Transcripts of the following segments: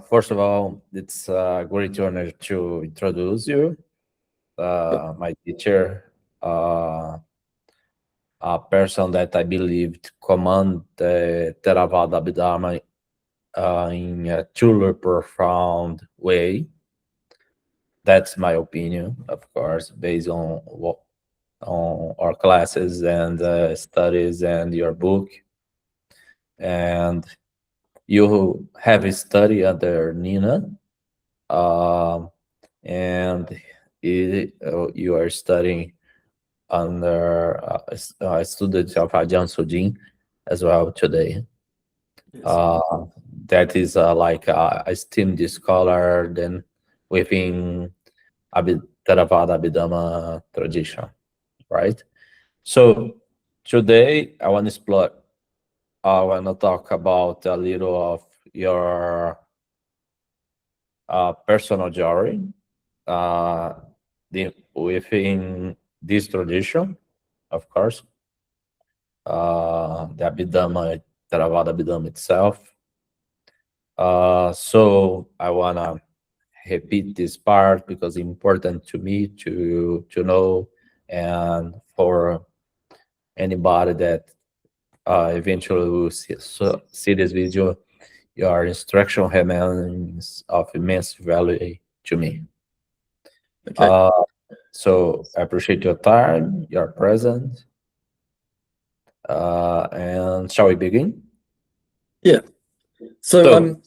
First of all, it's a great honor to introduce you. Yep. My teacher, a person that I believed command the Theravada Abhidhamma in a truly profound way. That's my opinion, of course, based on on our classes and studies and your book. And you have a study under Nina. Um, and you are studying under a student of Ajahn Sujin as well today. Yes. Uh, that is like a esteemed scholar then within Theravada Abhidhamma tradition, right? So today I want to explore, I want to talk about a little of your personal journey uh, within this tradition, of course, the Abhidhamma, Theravada Abhidhamma itself. So I wanna repeat this part because it's important to me to know, and for anybody that eventually will see this video, your instruction remains of immense value to me. Okay. Uh, so I appreciate your time, your presence, and shall we begin? Yeah. So So,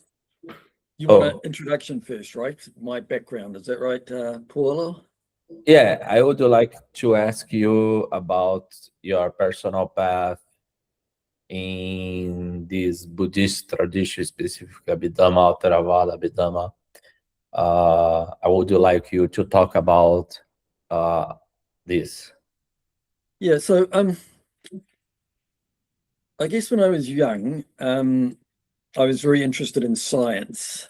you want an oh, introduction first, right? My background, is that right, Paulo? yeah, I would like to ask you about your personal path in this Buddhist tradition, specifically Abhidhamma, Theravada Abhidhamma. I would like you to talk about uh, this. Yeah. So I guess when I was young, I was very interested in science.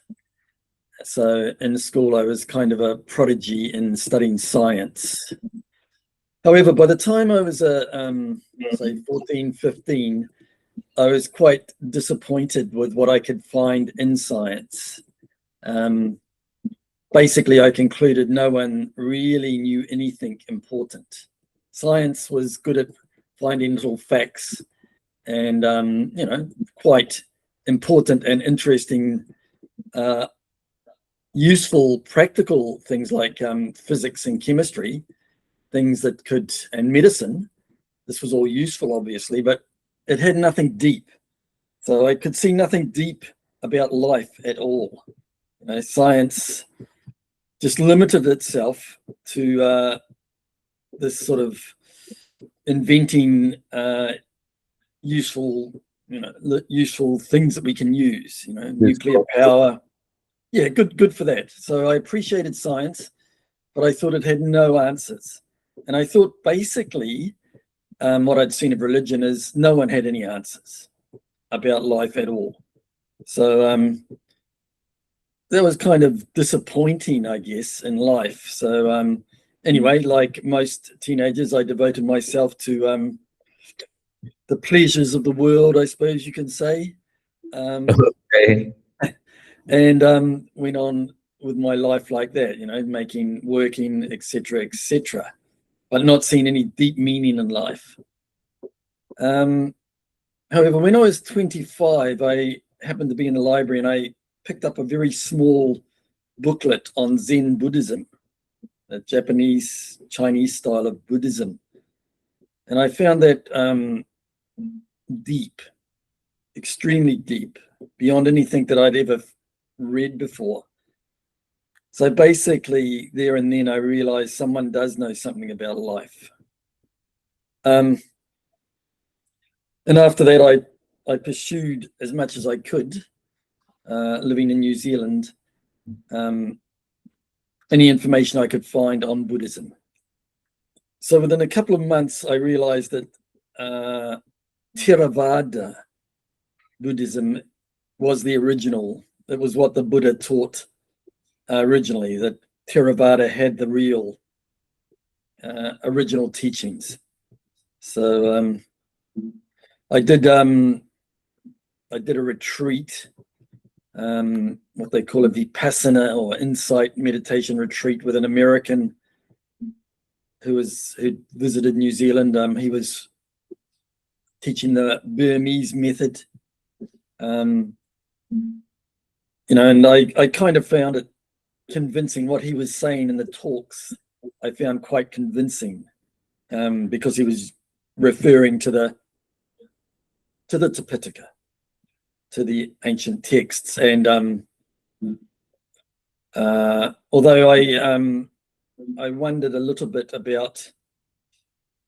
So in school, I was kind of a prodigy in studying science. However, by the time I was say 14, 15, I was quite disappointed with what I could find in science. Um, Basically, I concluded no one really knew anything important. Science was good at finding little facts and, quite important and interesting, uh, useful, practical things like physics and chemistry, things that could, and medicine. This was all useful, obviously, but it had nothing deep. So I could see nothing deep about life at all. Science just limited itself to this sort of inventing useful, useful things that we can use. This Nuclear power. Yeah, good for that. So I appreciated science, but I thought it had no answers. And I thought basically what I'd seen of religion is no one had any answers about life at all. So that was kind of disappointing, I guess, in life. So anyway, like most teenagers, I devoted myself to the pleasures of the world, I suppose you can say, okay. and went on with my life like that, making, working, etc., but not seeing any deep meaning in life. However, when I was 25, I happened to be in the library and I picked up a very small booklet on Zen Buddhism, the Japanese Chinese style of Buddhism. And I found that deep, extremely deep, beyond anything that I'd ever read before. So basically, there and then I realized someone does know something about life. And after that, I pursued as much as I could, living in New Zealand, any information I could find on Buddhism. So within a couple of months, I realized that Theravada Buddhism was the original. It was what the Buddha taught originally, that Theravada had the real original teachings. So I did a retreat what they call a Vipassana or insight meditation retreat with an American who visited New Zealand. He was teaching the Burmese method, and I kind of found it convincing. What he was saying in the talks I found quite convincing, because he was referring to the Tipitaka, to the ancient texts, and although I wondered a little bit about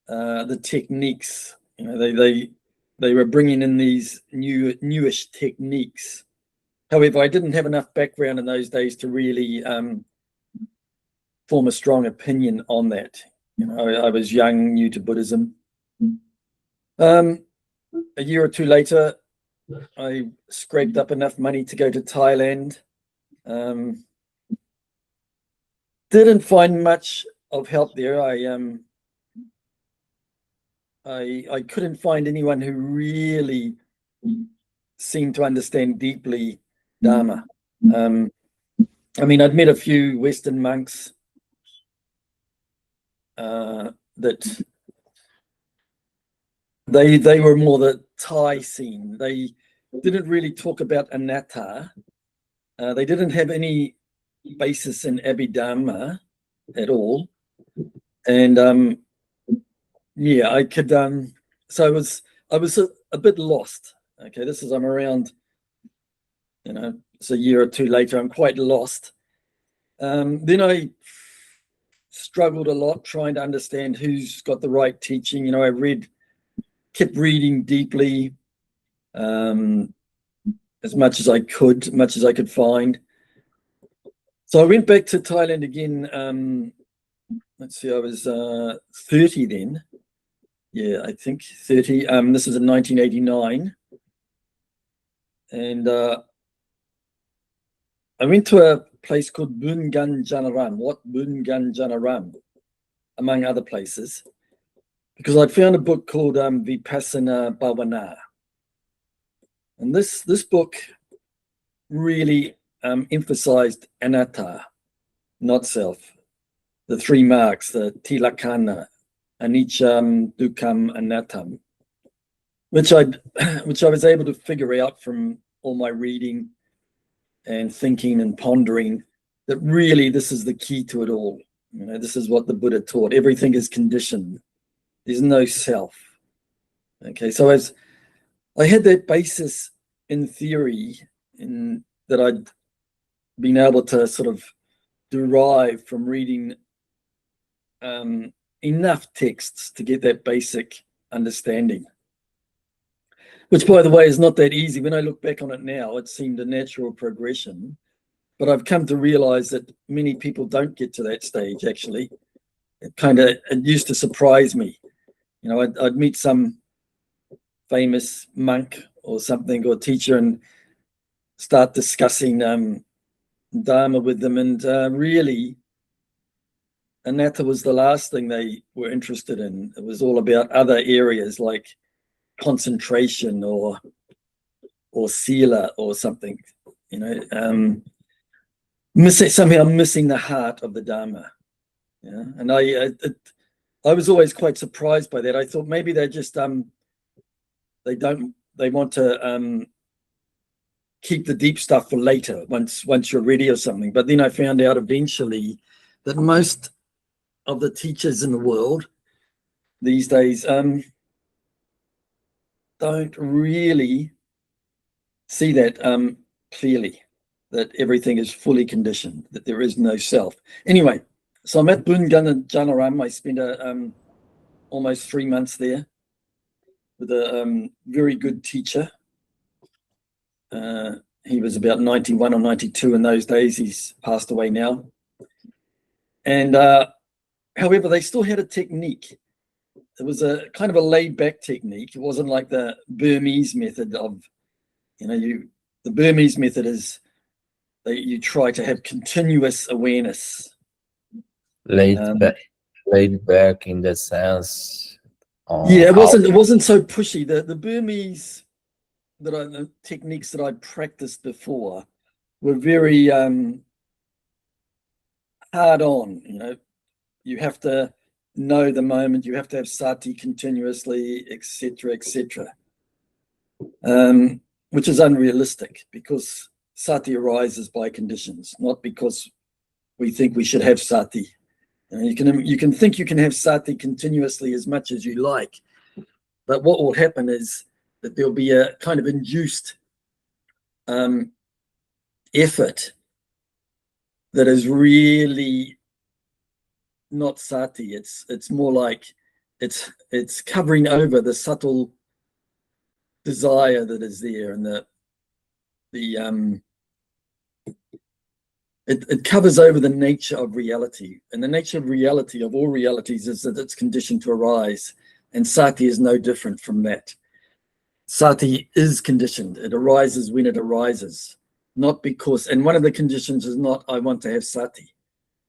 the techniques. They were bringing in these newish techniques. However, I didn't have enough background in those days to really form a strong opinion on that. I was young, new to Buddhism. A year or two later, I scraped up enough money to go to Thailand. Didn't find much of help there. I couldn't find anyone who really seemed to understand deeply Dharma. I mean, I'd met a few Western monks that they were more the Thai scene. They didn't really talk about anatta. They didn't have any basis in Abhidhamma at all, and yeah, I could. So I was a bit lost. Okay, I'm around. It's a year or two later. I'm quite lost. Then I struggled a lot trying to understand who's got the right teaching. I kept reading deeply, as much as I could find. So I went back to Thailand again. Let's see, I was 30 then. Yeah, I think 30. This was in 1989. And I went to a place called Bungan Janaram, Bungan Janaram, among other places, because I'd found a book called Vipassana Bhavana. And this book really emphasized anatta, not self, the three marks, the tilakkhana, anicca, dukkha, anattam, which I was able to figure out from all my reading and thinking and pondering, that really this is the key to it all. This is what the Buddha taught. Everything is conditioned. There's no self. Okay, so as I had that basis in theory, in that I'd been able to sort of derive from reading enough texts to get that basic understanding, which, by the way, is not that easy. When I look back on it now, it seemed a natural progression, but I've come to realize that many people don't get to that stage. Actually, it used to surprise me. I'd meet some famous monk or something, or teacher, and start discussing Dharma with them, and really anatta was the last thing they were interested in. It was all about other areas like concentration or sila or something, missing the heart of the Dharma. Yeah, and I was always quite surprised by that. I thought maybe they just they want to keep the deep stuff for later, once you're ready or something. But then I found out eventually that most of the teachers in the world these days don't really see that clearly, that everything is fully conditioned, that there is no self. Anyway, so I'm at Bungan Janaram. I spent almost 3 months there with a very good teacher. He was about 91 or 92 in those days. He's passed away now. And however, they still had a technique. It was a kind of a laid-back technique. It wasn't like the Burmese method of, the Burmese method is you try to have continuous awareness. Laid back in the sense. Yeah, it wasn't so pushy. The Burmese the techniques that I practiced before were very hard on. You have to know the moment, you have to have sati continuously, etc., etc., which is unrealistic, because sati arises by conditions, not because we think we should have sati. You can think you can have sati continuously as much as you like, but what will happen is that there'll be a kind of induced effort that is really not sati. It's more like it's covering over the subtle desire that is there, and it covers over the nature of reality. And the nature of reality, of all realities, is that it's conditioned to arise, and sati is no different from that. Sati is conditioned. It arises when it arises, not because, and one of the conditions is not, I want to have sati.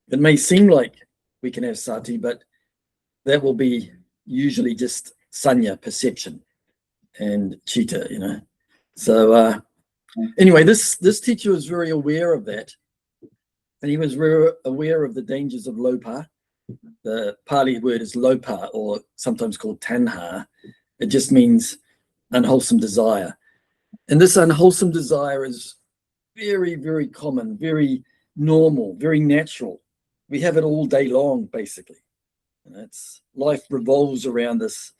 It may seem like we can have sati, but that will be usually just sanya, perception, and chitta, So anyway, this teacher was very aware of that, and he was very aware of the dangers of lopa. The Pali word is lopa, or sometimes called tanha. It just means unwholesome desire. And this unwholesome desire is very, very common, very normal, very natural. We have it all day long, basically. Life revolves around this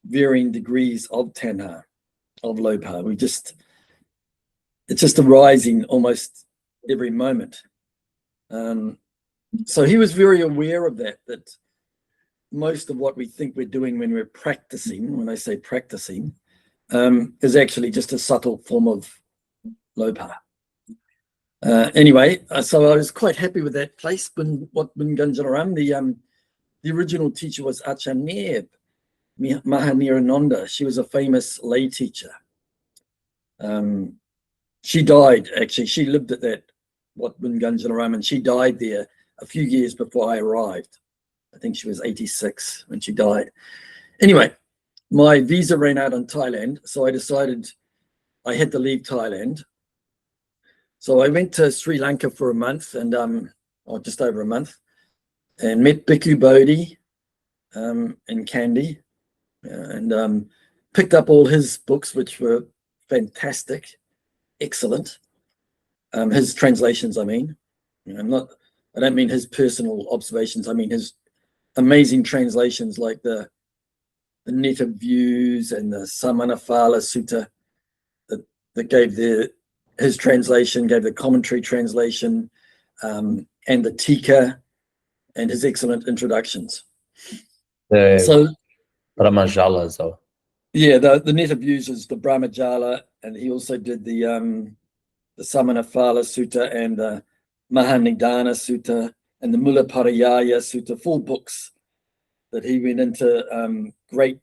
varying degrees of tanha, of lopa. It's just arising almost every moment. So he was very aware of that most of what we think we're doing when we're practicing, when I say practicing, is actually just a subtle form of lopa. Anyway, so I was quite happy with that place. Ganjanaram, the original teacher was Acharya Mahanirananda. She was a famous lay teacher. She died, actually. She lived at that Ganjanaram, and she died there a few years before I arrived. I think she was 86 when she died. Anyway, my visa ran out in Thailand, so I decided I had to leave Thailand. So I went to Sri Lanka for a month, and or just over a month, and met Bhikkhu Bodhi in Kandy, and picked up all his books, which were fantastic, excellent. His translations, I mean. I don't mean his personal observations. I mean his amazing translations, like the Net of Views and the Samanaphala Sutta, that gave his translation, gave the commentary translation, and the Tika, and his excellent introductions. So Brahmajala as well. Yeah, the Net of Views is the Brahmajala, and he also did the Samanaphala Sutta and the Mahanidana Sutta and the Mula Parayaya Sutta, 4 books that he went into great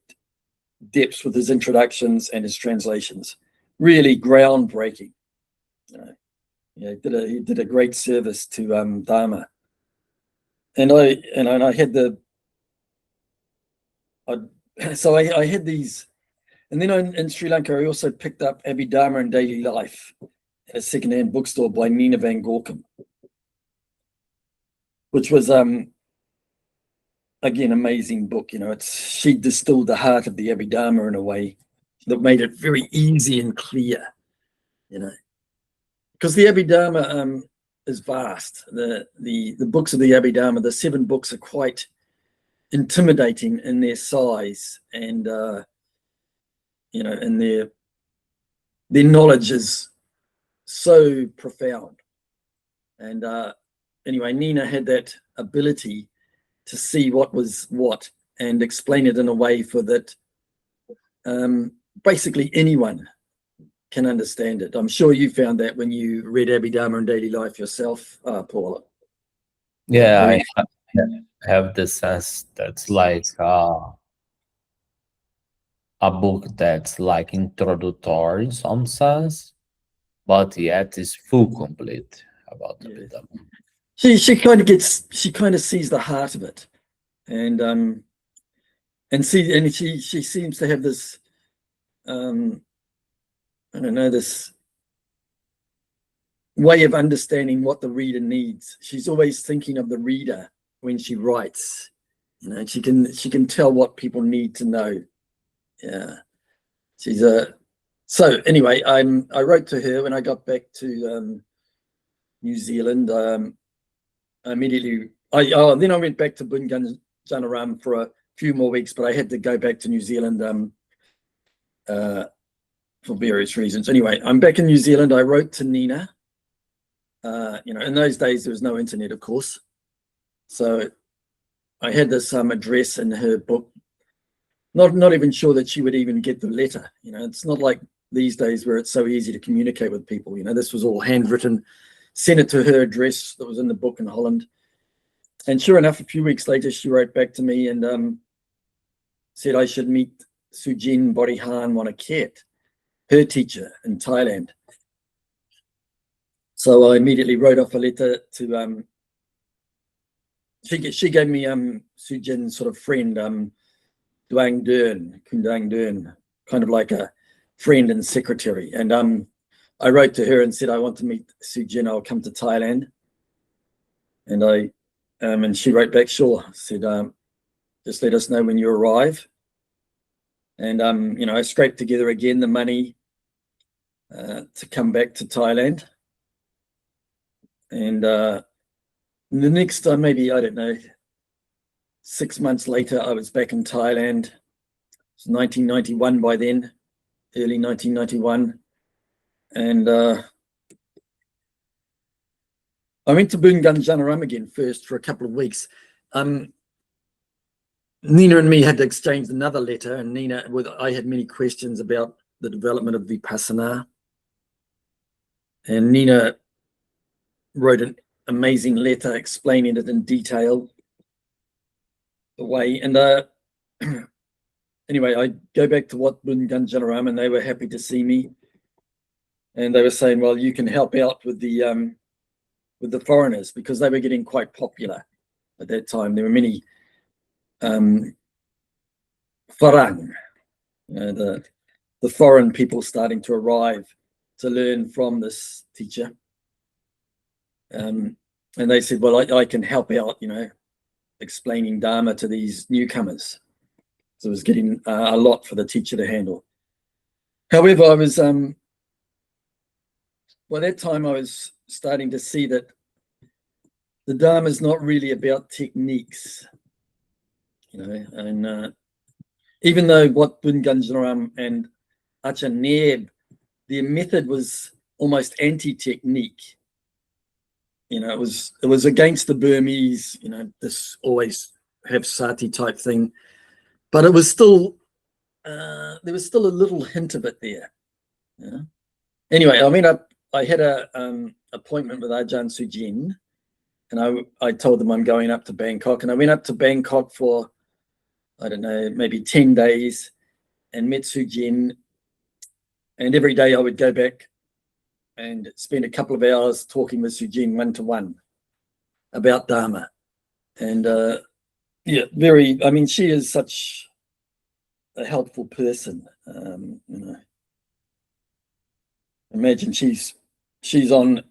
depths with his introductions and his translations. Really groundbreaking. He did a great service to Dhamma. And I had I had these, and then in Sri Lanka I also picked up Abhidhamma in Daily Life at a second-hand bookstore by Nina van Gorkom, which was again, amazing book. She distilled the heart of the Abhidhamma in a way that made it very easy and clear, because the Abhidhamma is vast. The books of the Abhidhamma, the 7 books, are quite intimidating in their size, and and their knowledge is so profound. And anyway, Nina had that ability to see what was what and explain it in a way for that basically anyone can understand it. I'm sure you found that when you read Abhidhamma in Daily Life yourself, Paula. Yeah, I have the sense that's like a book that's like introductory in some sense, but yet is full complete about the Abhidhamma. She kind of sees the heart of it, and she seems to have this I don't know, this way of understanding what the reader needs. She's always thinking of the reader when she writes. You know, she can tell what people need to know. Yeah, she's a. So anyway, I wrote to her when I got back to New Zealand. Immediately, then I went back to Bunganjanaram for a few more weeks, but I had to go back to New Zealand for various reasons. Anyway, I'm back in New Zealand. I wrote to Nina. You know, in those days there was no internet, of course, so I had this address in her book. Not even sure that she would even get the letter. You know, it's not like these days where it's so easy to communicate with people. You know, this was all handwritten. Sent it to her address that was in the book in Holland. And sure enough, a few weeks later, she wrote back to me and said I should meet Sujin Borihan Wanaket, her teacher in Thailand. So I immediately wrote off a letter to, she gave me Sujin's sort of friend, Kundang Dern, kind of like a friend and secretary. And I wrote to her and said, I want to meet Sujin, I'll come to Thailand. And and she wrote back, sure, said, just let us know when you arrive. And, you know, I scraped together again the money to come back to Thailand. And the next time, maybe, I don't know, 6 months later, I was back in Thailand. It was 1991 by then, early 1991. And I went to Bunganjanaram again first for a couple of weeks. Nina and me had to exchange another letter, and I had many questions about the development of Vipassana. And Nina wrote an amazing letter explaining it in detail. Away. And anyway, I go back to Wat Bunganjanaram, and they were happy to see me. And they were saying, well, you can help out with the foreigners, because they were getting quite popular at that time. There were many Farang, you know, the foreign people starting to arrive to learn from this teacher. And they said, well, I can help out, you know, explaining Dharma to these newcomers. So it was getting a lot for the teacher to handle. However, I was, by that time I was starting to see that the Dharma is not really about techniques, you know, and even though Wat Bunganjanaram and Ajahn Neb, their method was almost anti-technique. You know, it was against the Burmese, you know, this always have sati type thing, but it was still, there was still a little hint of it there. You know? Anyway, I had a appointment with Ajahn Sujin, and I told them I'm going up to Bangkok, and I went up to Bangkok for, I don't know, maybe 10 days and met Sujin, and every day I would go back and spend a couple of hours talking with Sujin one-to-one about Dharma. And yeah, I mean, she is such a helpful person. You know, imagine she's on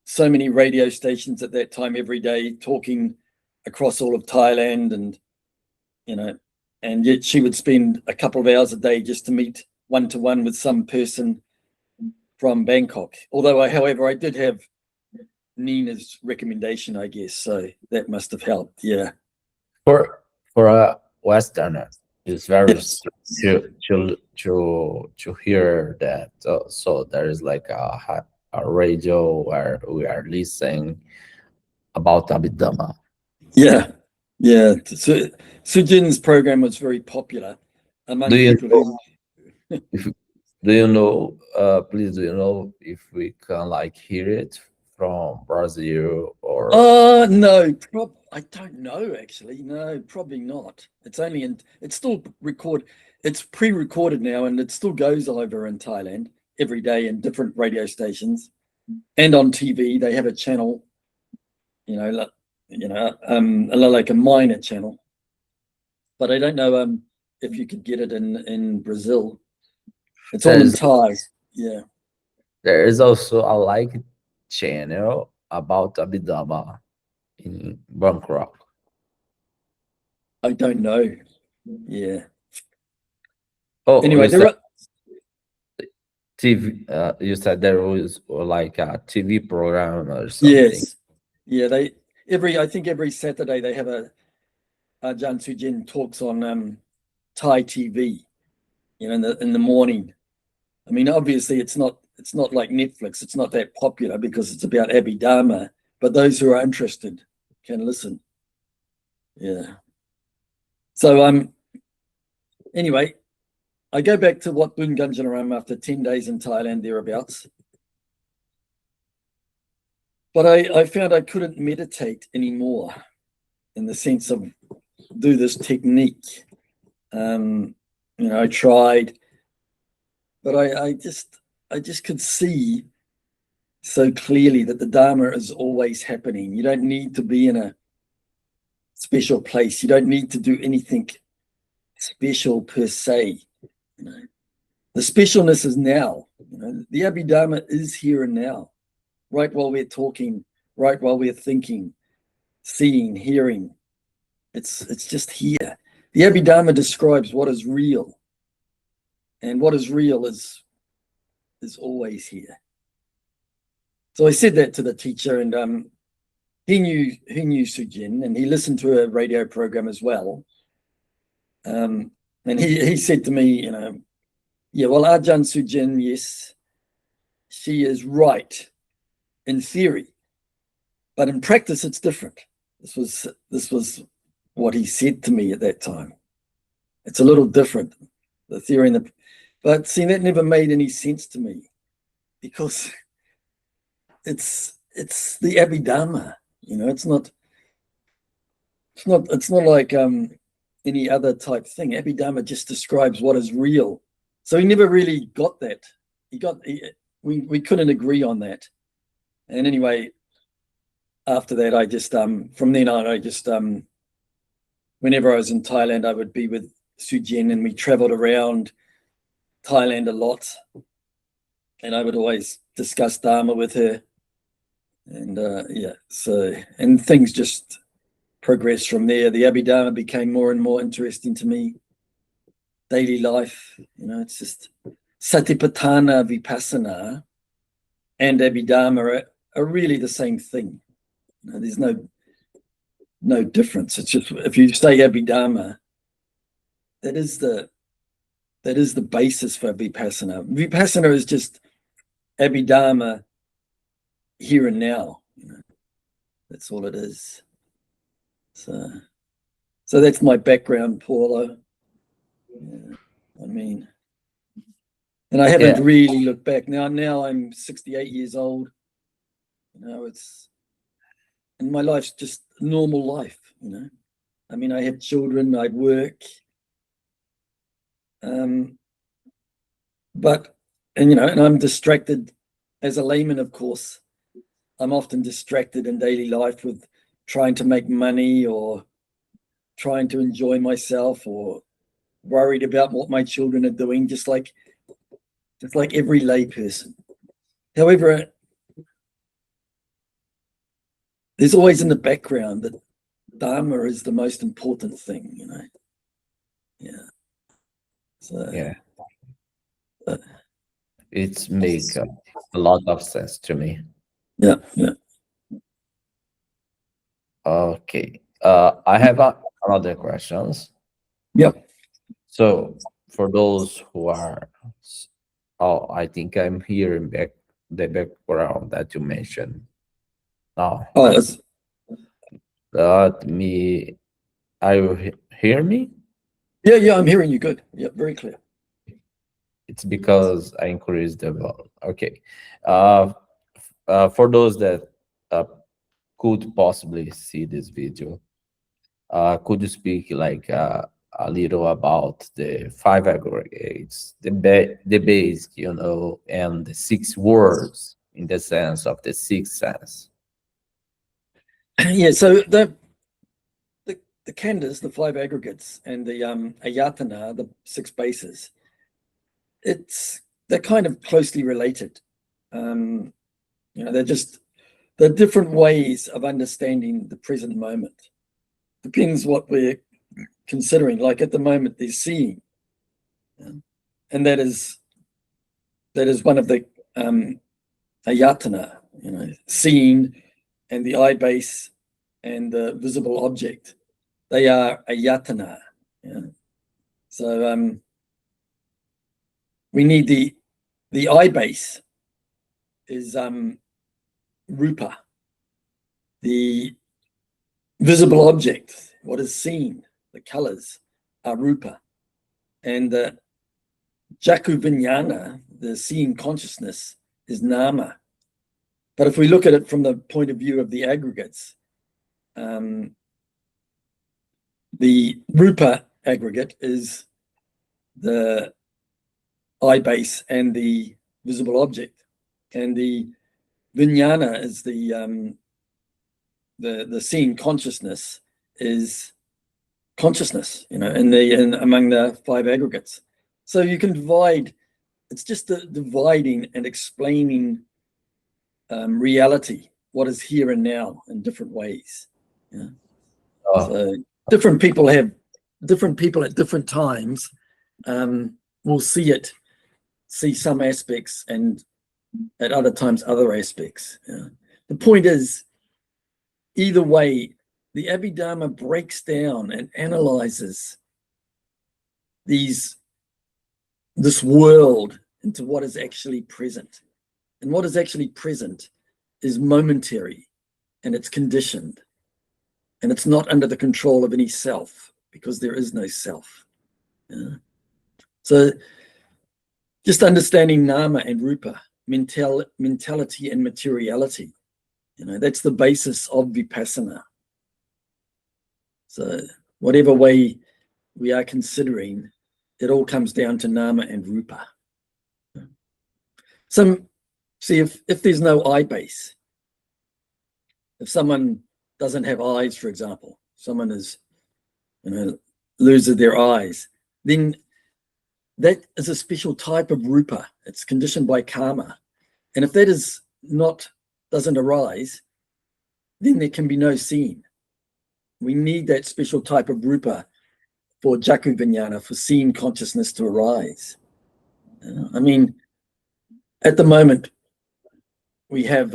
so many radio stations at that time every day, talking across all of Thailand, and, you know, and yet she would spend a couple of hours a day just to meet one-to-one with some person from Bangkok. Although, however, I did have Nina's recommendation, I guess, so that must have helped. Yeah. For a Westerner, it's very Yes. to hear that. So there is like a radio where we are listening about Abhidhamma. Yeah, yeah. So Sujin's program was very popular among people. Do you know, please, do you know if we can like hear it from Brazil or? No, I don't know actually. No, probably not. It's still it's pre-recorded now, and it still goes over in Thailand every day in different radio stations and on TV. They have a channel, like a minor channel, but I don't know if you could get it in Brazil. It's all in Thai. Yeah. There is also a like channel about Abhidhamma in Bangkok? I don't know. Yeah. Oh, Anyway, you there said are. TV. You said there was like a TV program or something. Yes. Yeah. I think every Saturday they have a Ajahn Sujin talks on Thai TV. In the morning. I mean, obviously, it's not like Netflix. It's not that popular because it's about Abhidhamma. But those who are interested can listen. Yeah. So anyway, I go back to Wat Boon Ganjanaram after 10 days in Thailand, thereabouts. But I found I couldn't meditate anymore in the sense of do this technique. I tried, but I just could see so clearly that the Dharma is always happening. You don't need to be in a special place. You don't need to do anything special per se. The specialness is now. The Abhidhamma is here and now, right while we're talking, right while we're thinking, seeing, hearing. It's just here. The Abhidhamma describes what is real, and what is real is always here. So I said that to the teacher, and he knew Sujin, and he listened to a radio program as well. And he said to me, yeah, well, Ajahn Sujin, yes, she is right in theory, but in practice it's different. This was what he said to me at that time. It's a little different, the theory and but see, that never made any sense to me because it's the Abhidhamma. It's not like any other type thing. Abhidhamma just describes what is real. So he never really got that. We couldn't agree on that. And anyway, after that, I just from then on, I just whenever I was in Thailand, I would be with Sujin, and we traveled around Thailand a lot, and I would always discuss Dharma with her. And and things just progressed from there. The Abhidhamma became more and more interesting to me. Daily life, it's just Satipatthana Vipassana and Abhidhamma are really the same thing. There's no difference. It's just if you say Abhidhamma, that is the basis for Vipassana. Vipassana is just Abhidhamma here and now. That's all it is. So that's my background, Paulo. Yeah, and I haven't really looked back. Now I'm 68 years old. And my life's just normal life. I have children, I work. And I'm distracted as a layman, of course. I'm often distracted in daily life with trying to make money or trying to enjoy myself or worried about what my children are doing, just like every lay person. However, there's always in the background that Dharma is the most important thing, Yeah. So yeah. It's make a lot of sense to me. Yeah. Okay. I have another questions. Yep. So for those who are, I think I'm hearing the background that you mentioned. Now, let me. Are you hear me? Yeah, I'm hearing you good. Yeah, very clear. It's because I increased the volume. Okay. For those that could possibly see this video, could you speak like a little about the 5 aggregates, the basic, and the 6 words in the sense of the 6th sense? Yeah, so the khandhas, the 5 aggregates, and the ayatana, the 6 bases, they're kind of closely related. they're different ways of understanding the present moment. Depends what we're considering. Like at the moment, there's seeing, and that is one of the ayatana, seeing, and the eye base and the visible object. They are ayatana. So we need the eye base is rupa. The visible object, what is seen, the colors, are rupa. And the jaku vijnana, the seeing consciousness, is nama. But if we look at it from the point of view of the aggregates, the rupa aggregate is the eye base and the visible object, and the vijnana is the seeing consciousness is consciousness, in among the five aggregates. So you can divide. It's just the dividing and explaining reality, what is here and now, in different ways. So different people at different times will see some aspects, and at other times other aspects. The point is, either way, the Abhidhamma breaks down and analyzes this world into what is actually present. And what is actually present is momentary, and it's conditioned, and it's not under the control of any self, because there is no self. So just understanding nama and rupa, mentality and materiality, that's the basis of Vipassana. So whatever way we are considering, it all comes down to nama and rupa. See, if there's no eye base, if someone doesn't have eyes, for example, someone is, loses their eyes, then that is a special type of rupa. It's conditioned by karma. And if that doesn't arise, then there can be no seeing. We need that special type of rupa for jaku vijnana, for seeing consciousness to arise. At the moment, we have,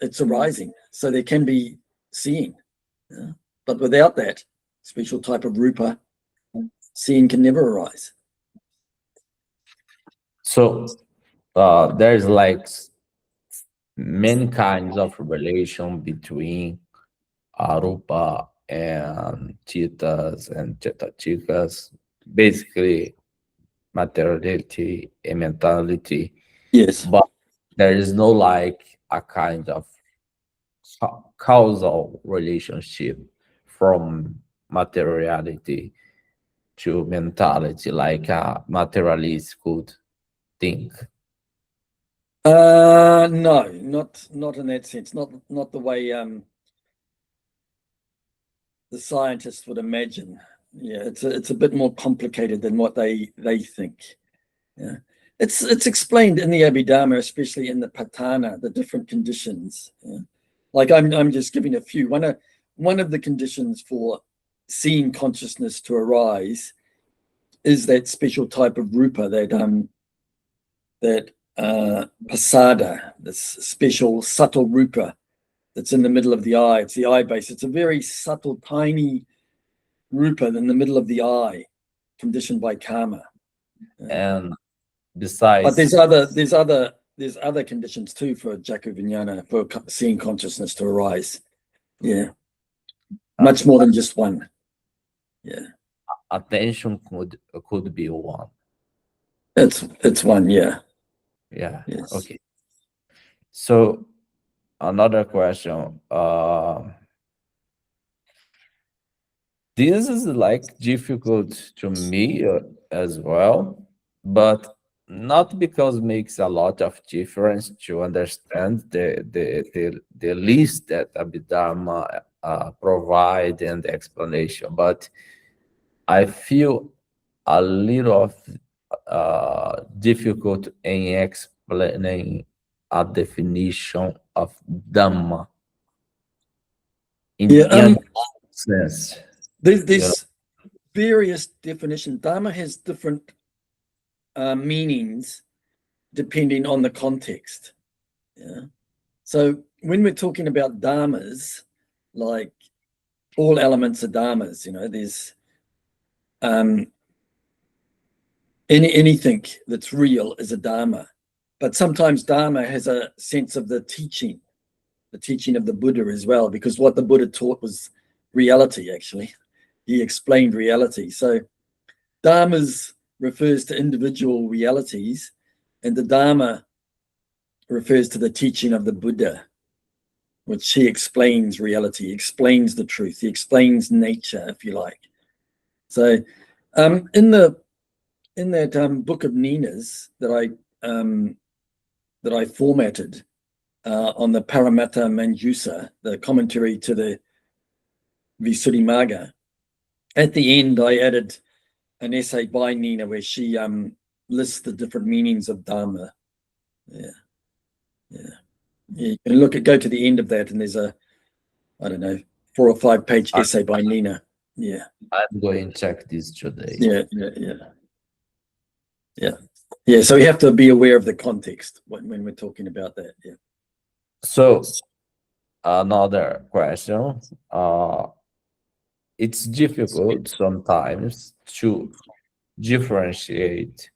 it's arising, so there can be seeing. But without that special type of rupa, seeing can never arise. So there's like many kinds of relation between arupa and chittas and chittachikas, basically materiality and mentality. Yes. But there is no like a kind of causal relationship from materiality to mentality, like a materialist could think. No, not in that sense. Not the way the scientists would imagine. It's a bit more complicated than what they think. It's explained in the Abhidhamma, especially in the Patana, the different conditions. Like I'm just giving a few. One of the conditions for seeing consciousness to arise is that special type of rupa, that pasada, this special subtle rupa that's in the middle of the eye. It's the eye base. It's a very subtle, tiny rupa in the middle of the eye, conditioned by karma. And besides, but there's other conditions too for jaku vijnana, for seeing consciousness to arise. Much more than just one. Attention could be one. It's one. Yes. Okay. So another question. This is like difficult to me as well, but not because it makes a lot of difference to understand the list that Abhidhamma provide and the explanation, but I feel a little of difficult in explaining a definition of Dhamma in Yeah, sense. there's various definitions. Dharma has different meanings depending on the context. Yeah. So when we're talking about dharmas, like all elements are dharmas, there's anything that's real is a dharma. But sometimes dharma has a sense of the teaching of the Buddha as well, because what the Buddha taught was reality, actually. He explained reality. So dharmas refers to individual realities, and the Dharma refers to the teaching of the Buddha, which he explains reality, he explains the truth, he explains nature, if you like. So in that book of Nina's that I formatted on the Paramattha Manjusa, the commentary to the Visuddhimagga, at the end I added an essay by Nina where she lists the different meanings of Dharma. Yeah. You can go to the end of that, and there's a, I don't know, 4 or 5 page essay by Nina. Yeah. I'm going to check this today. Yeah. So we have to be aware of the context when we're talking about that. Yeah. So another question. It's difficult sometimes to differentiate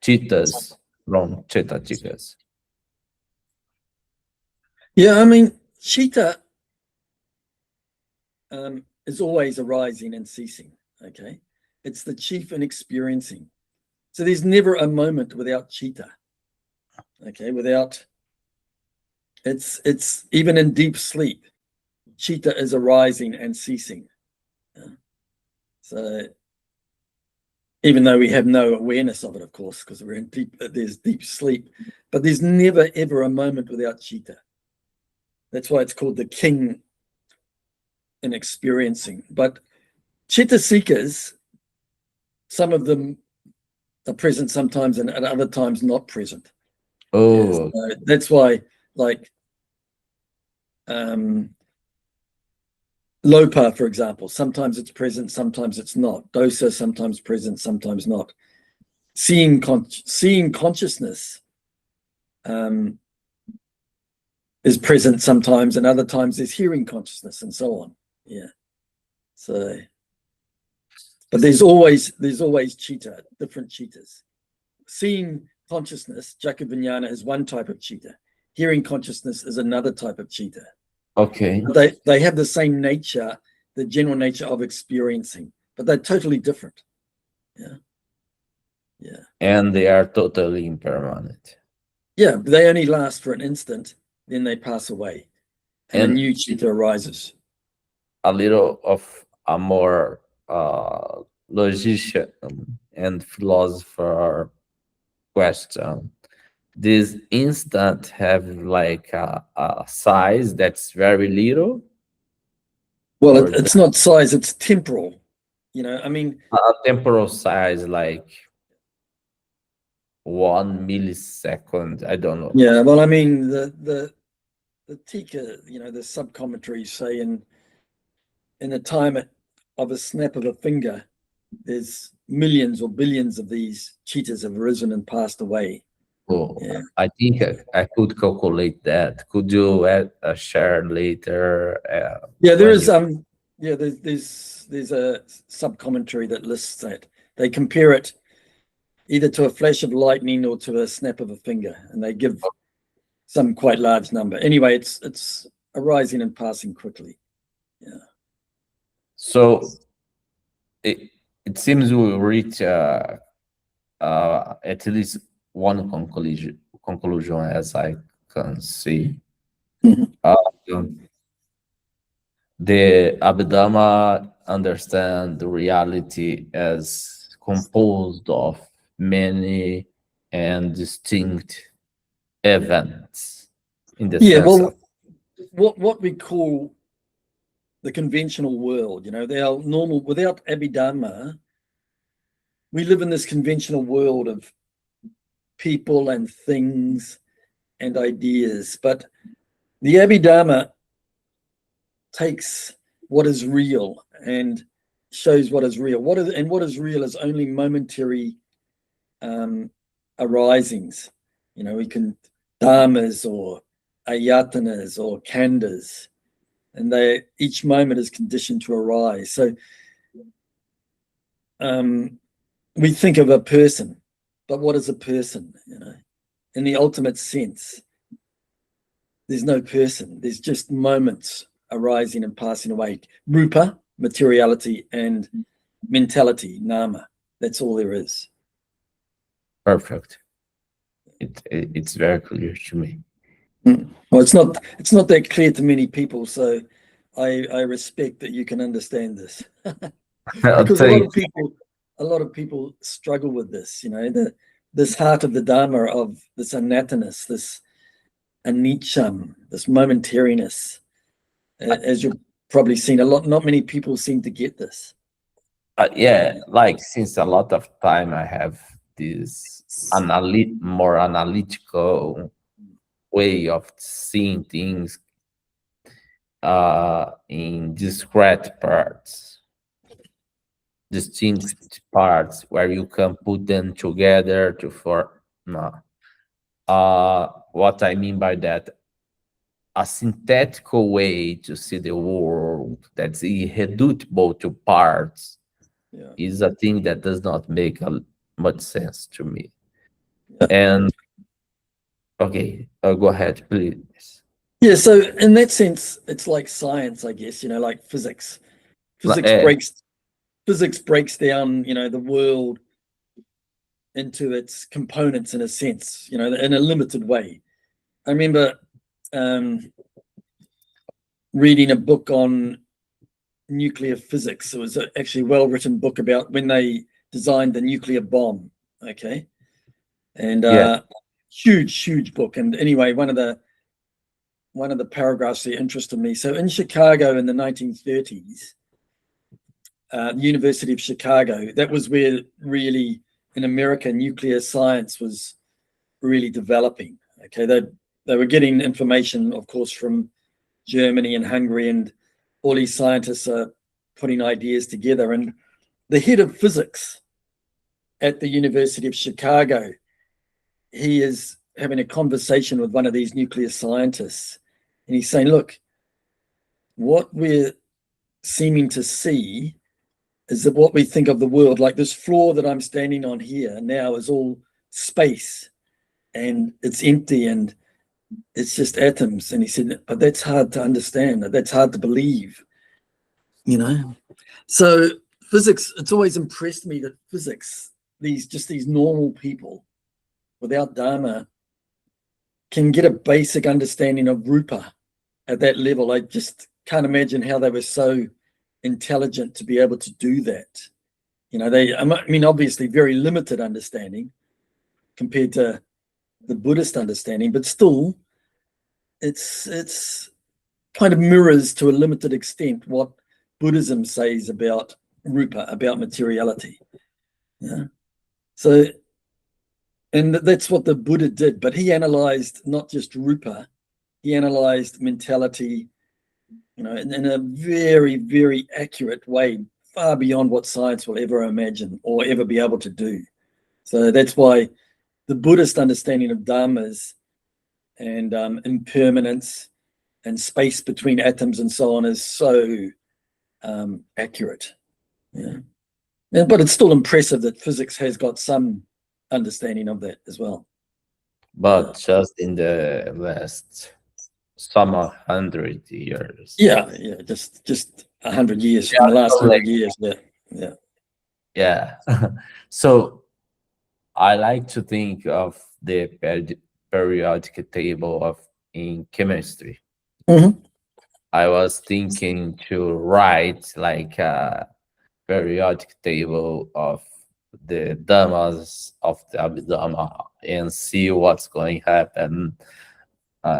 chittas from chittachikas. Yeah, I mean, chitta is always arising and ceasing. Okay, it's the chief in experiencing. So there's never a moment without chitta. Okay, it's even in deep sleep, chitta is arising and ceasing. So even though we have no awareness of it, of course, because there's deep sleep, but there's never ever a moment without chitta. That's why it's called the king in experiencing. But chitta seekers, some of them are present sometimes and at other times not present. Oh, so that's why, like Lopa, for example, sometimes it's present, sometimes it's not. Dosa, sometimes present, sometimes not. Seeing consciousness is present sometimes, and other times there's hearing consciousness, and so on. Yeah. So, but there's always chitta, different chittas. Seeing consciousness, Jaka is one type of chitta. Hearing consciousness is another type of chitta. okay. They have the same nature, the general nature of experiencing, but they're totally different. Yeah. And they are totally impermanent. Yeah, they only last for an instant, then they pass away, and a new chitta arises. A little of a more logician and philosopher question. This instant have like a size that's very little? Well, it's not size, it's temporal. I mean, A temporal size like 1 millisecond. I don't know. Yeah, well, I mean, the Tika, the sub-commentaries say in the time of a snap of a finger, there's millions or billions of these chittas have arisen and passed away. Oh, yeah. I think I could calculate that. Could you share later? There is there's a sub-commentary that lists that. They compare it either to a flash of lightning or to a snap of a finger, and they give some quite large number. Anyway, it's arising and passing quickly. Yeah. So it seems we reach at least one conclusion, as I can see. The Abhidhamma understand the reality as composed of many and distinct events in the sense of what we call the conventional world, they are normal. Without Abhidhamma, we live in this conventional world of people and things and ideas. But the Abhidhamma takes what is real and shows what is real. What is real is only momentary arisings. We can Dhammas or ayatanas or khandhas, and each moment is conditioned to arise. So we think of a person, but what is a person? In the ultimate sense, there's no person. There's just moments arising and passing away. Rupa, materiality, and mentality, nama. That's all there is. Perfect. It's very clear to me. Well, it's not that clear to many people, so I respect that you can understand this. Because a lot of people struggle with this, this heart of the Dharma, of this anattanas, this anicca, this momentariness. As you've probably seen, not many people seem to get this. Yeah, like since a lot of time I have this more analytical way of seeing things in discrete parts, distinct parts where you can put them together to form. What I mean by that, a synthetical way to see the world that's irreducible to parts is a thing that does not make much sense to me. And okay, go ahead, please. Yeah, so in that sense, it's like science, I guess, like physics. Physics breaks down, the world into its components in a sense, in a limited way. I remember reading a book on nuclear physics. It was actually a well-written book about when they designed the nuclear bomb. Okay, and huge book. And anyway, one of the paragraphs that interested me. So in Chicago in the 1930s, the University of Chicago, that was where really in America nuclear science was really developing. Okay, they were getting information, of course, from Germany and Hungary, and all these scientists are putting ideas together. And the head of physics at the University of Chicago, he is having a conversation with one of these nuclear scientists, and he's saying, look, what we're seeming to see is that what we think of the world, like this floor that I'm standing on here now, is all space and it's empty and it's just atoms. And he said, but that's hard to understand. That's hard to believe, So physics, it's always impressed me that physics, these normal people without Dharma can get a basic understanding of Rupa at that level. I just can't imagine how they were so intelligent to be able to do that. Obviously very limited understanding compared to the Buddhist understanding, but still it's kind of mirrors to a limited extent what Buddhism says about Rupa, about materiality. So, and that's what the Buddha did, but he analyzed not just Rupa, he analyzed mentality, in a very, very accurate way, far beyond what science will ever imagine or ever be able to do. So that's why the Buddhist understanding of Dhammas and impermanence and space between atoms and so on is so accurate. But it's still impressive that physics has got some understanding of that as well. But just in the last some 100 years. Just 100 years from the last 100 years. So I like to think of the periodic table in chemistry. I was thinking to write like a periodic table of the Dhammas of the Abhidhamma and see what's going to happen. We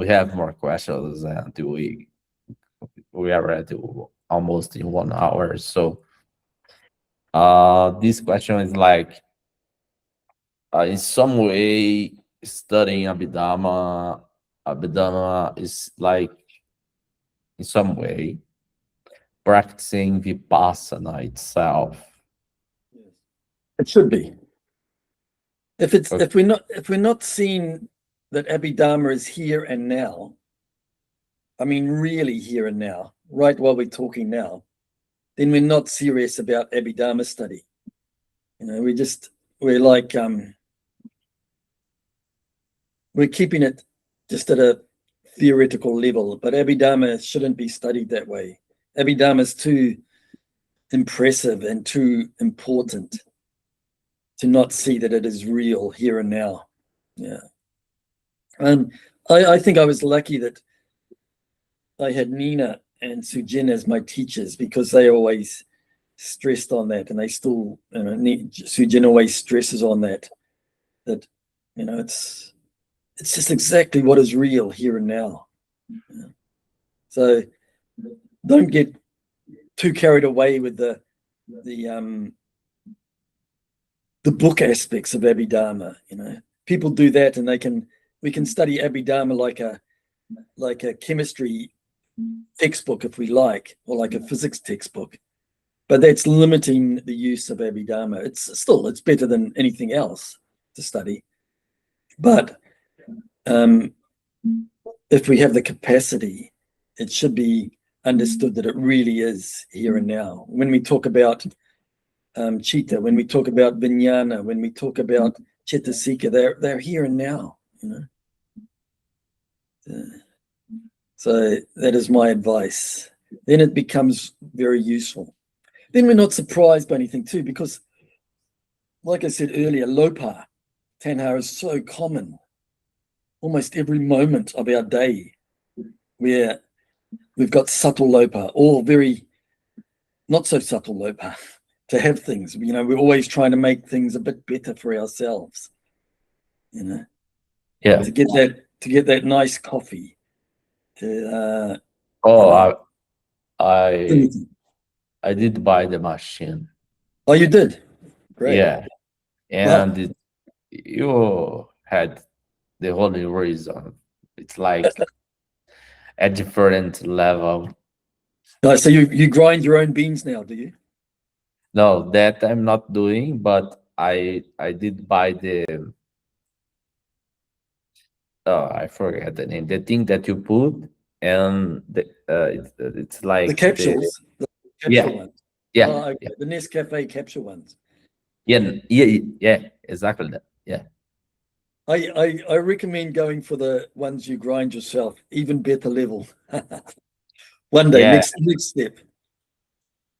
have more questions, and we are already almost in 1 hour. So this question is like, in some way, studying Abhidhamma is like, in some way, practicing Vipassana itself. It should be. If Okay. we're not seeing that Abhidhamma is here and now, I mean really here and now, right while we're talking now, then we're not serious about Abhidhamma study. You know, we're keeping it just at a theoretical level, but Abhidhamma shouldn't be studied that way. Abhidhamma is too impressive and too important to not see that it is real here and now. Yeah. I think I was lucky that I had Nina and Sujin as my teachers, because they always stressed on that, and they still, you know, Sujin always stresses on that, you know, it's just exactly what is real here and now. Yeah. So don't get too carried away with the book aspects of Abhidhamma. You know, people do that, and we can study Abhidhamma like a chemistry textbook if we like, or like a physics textbook, but that's limiting the use of Abhidhamma. It's better than anything else to study, but if we have the capacity, it should be understood that it really is here and now. When we talk about chitta, when we talk about vijnana, when we talk about cettasika, they're here and now, you know. So that is my advice. Then it becomes very useful. Then we're not surprised by anything too, because like I said earlier, lopa, tanha is so common. Almost every moment of our day where we've got subtle lopa, or very not so subtle lopa, to have things. You know, we're always trying to make things a bit better for ourselves. You know, Yeah. to get that nice coffee. To I did buy the machine. Oh, you did? Great. Yeah, and you had the only reason. It's like a different level. So you grind your own beans now, do you? No, that I'm not doing, but I did buy the I forget the name. The thing that you put, and it's like the capsules. The capsule ones. Yeah, oh, okay. The Nescafe capsule ones. yeah, exactly that. Yeah. I recommend going for the ones you grind yourself, even better level. One day, next step.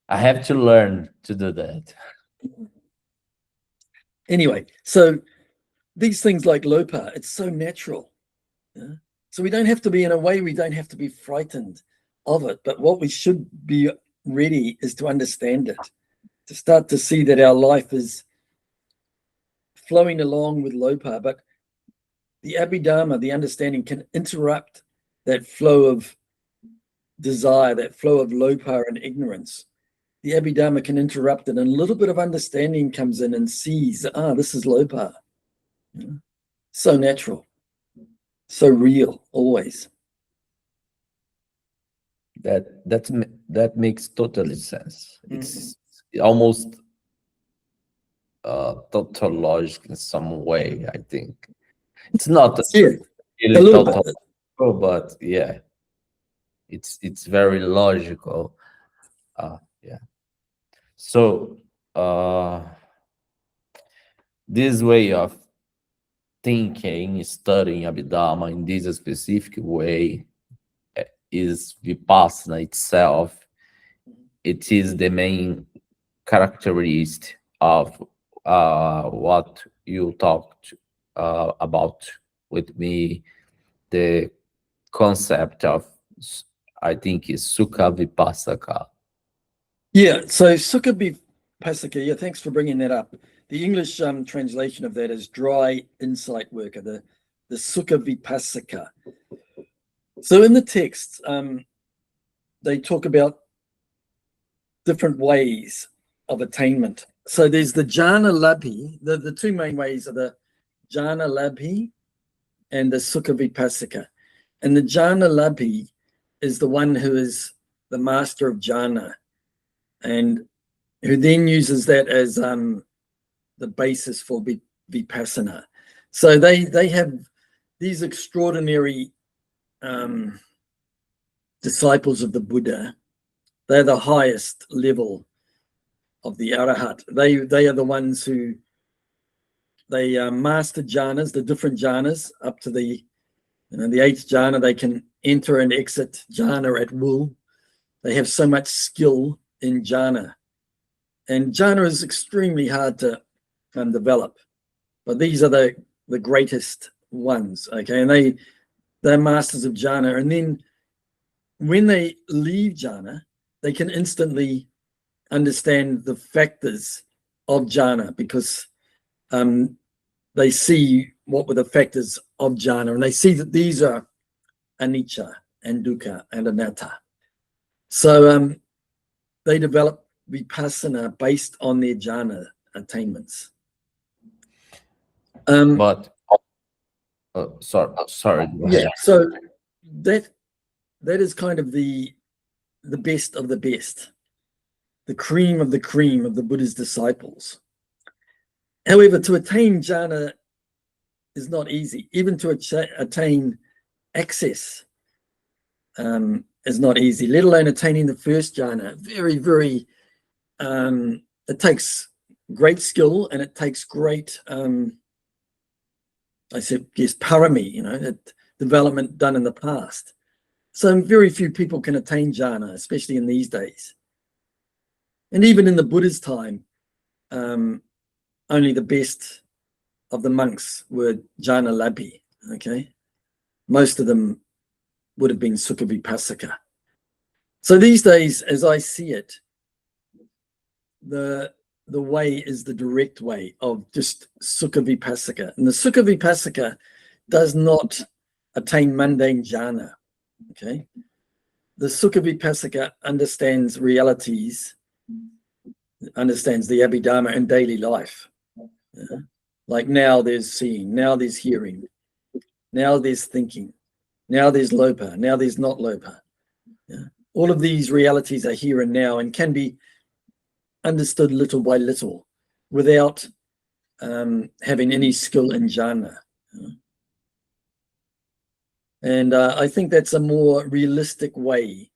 I have to learn to do that. Anyway, so these things like lopa, it's so natural. Yeah? So we don't have to be, in a way, we don't have to be frightened of it. But what we should be ready is to understand it, to start to see that our life is flowing along with lopa, but the Abhidhamma, the understanding, can interrupt that flow of desire, that flow of lopa and ignorance. The Abhidhamma can interrupt it, and a little bit of understanding comes in and sees, this is lopa. Yeah. So natural, so real, always. That makes totally sense. It's almost tautological in some way. I think it's not really a little tautological, but yeah, it's very logical. Yeah. So this way of thinking, studying Abhidhamma in this specific way is Vipassana itself. It is the main characteristic of what you talked about with me, the concept of, I think, is sukkhavipassaka. Yeah, so sukkhavipassaka, yeah, thanks for bringing that up. The English translation of that is dry insight worker, the sukkhavipassaka. So in the text, they talk about different ways of attainment So there's the jhana labhi. The two main ways are the jhana labhi and the sukkhavipassaka. And the jhana labhi is the one who is the master of jhana, and who then uses that as the basis for vipassana. So they have these extraordinary disciples of the Buddha. They're the highest level of the arahat. They are the ones who master jhanas, the different jhanas, up to the eighth jhana. They can enter and exit jhana at will. They have so much skill in jhana, and jhana is extremely hard to develop. But these are the greatest ones, okay? And they're masters of jhana. And then when they leave jhana, they can instantly understand the factors of jhana, because they see what were the factors of jhana, and they see that these are anicca and dukkha and anatta. So they develop vipassana based on their jhana attainments. But sorry. Yeah, so that is kind of the best of the best, the cream of the Buddha's disciples. However, to attain jhana is not easy. Even to attain access is not easy, let alone attaining the first jhana. Very, very, it takes great skill, and it takes great, I guess, parami, that development done in the past. So very few people can attain jhana, especially in these days. And even in the Buddha's time, only the best of the monks were jhana labhi, okay? Most of them would have been sukkhavipassaka. So these days, as I see it, the way is the direct way of just sukkhavipassaka. And the sukkhavipassaka does not attain mundane jhana, okay? The sukkhavipassaka understands realities, understands the Abhidhamma in daily life. Yeah? Like now there's seeing, now there's hearing, now there's thinking, now there's lopa, now there's not lopa. Yeah? All of these realities are here and now, and can be understood little by little without having any skill in jhana. Yeah? And I think that's a more realistic way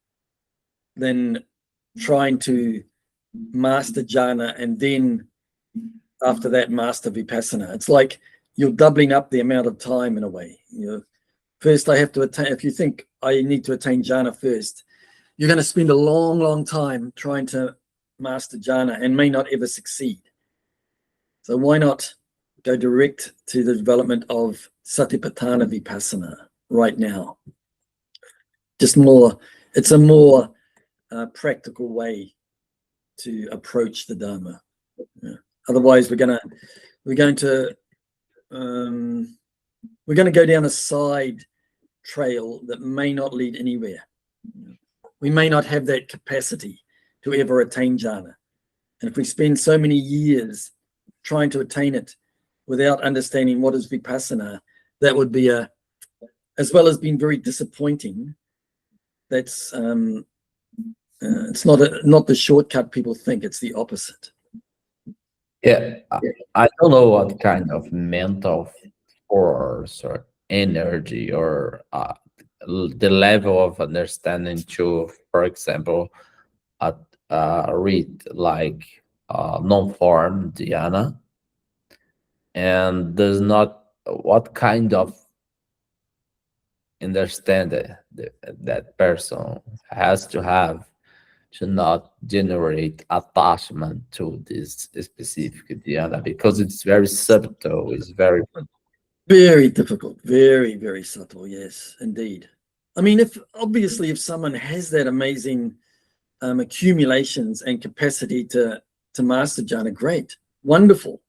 than trying to master jhana and then after that master vipassana. It's like you're doubling up the amount of time in a way. First I have to attain, if you think I need to attain jhana first, you're going to spend a long time trying to master jhana and may not ever succeed. So why not go direct to the development of satipatthana vipassana right now? Just more, it's a more practical way to approach the Dhamma. Yeah. Otherwise, we're going to go down a side trail that may not lead anywhere. We may not have that capacity to ever attain jhana. And if we spend so many years trying to attain it without understanding what is vipassana, that would be as well as being very disappointing. That's it's not the shortcut people think. It's the opposite. Yeah, I don't know what kind of mental force or energy or the level of understanding to, for example, read like non-form dhyana, and there's not what kind of understanding that person has to have to not generate attachment to this specific dhyana, because it's very subtle. It's very difficult, very, very subtle. Yes, indeed. I mean, if someone has that amazing accumulations and capacity to master jhana, great, wonderful.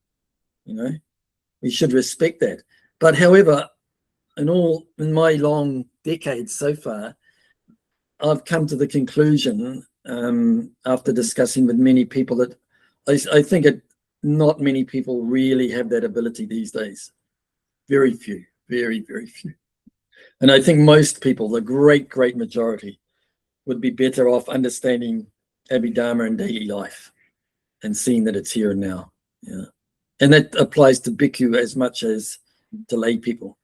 We should respect that. But however, in my long decades so far, I've come to the conclusion after discussing with many people that I think not many people really have that ability these days. Very few, very, very few. And I think most people, the great majority, would be better off understanding Abhidhamma in daily life and seeing that it's here and now. Yeah. And that applies to bhikkhu as much as to lay people.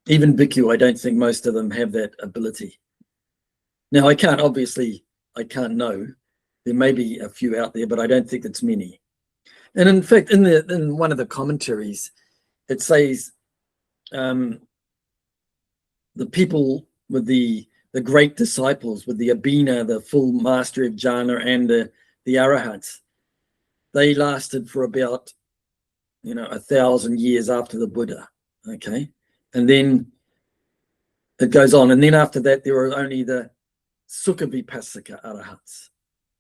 Even bhikkhu, I don't think most of them have that ability. Now, I can't know. There may be a few out there, but I don't think it's many. And in fact, in one of the commentaries, it says the people with the great disciples, with the abhina, the full mastery of jhana, and the arahats, they lasted for about 1,000 years after the Buddha. Okay, and then it goes on, and then after that there were only the sukkhavipassaka arahats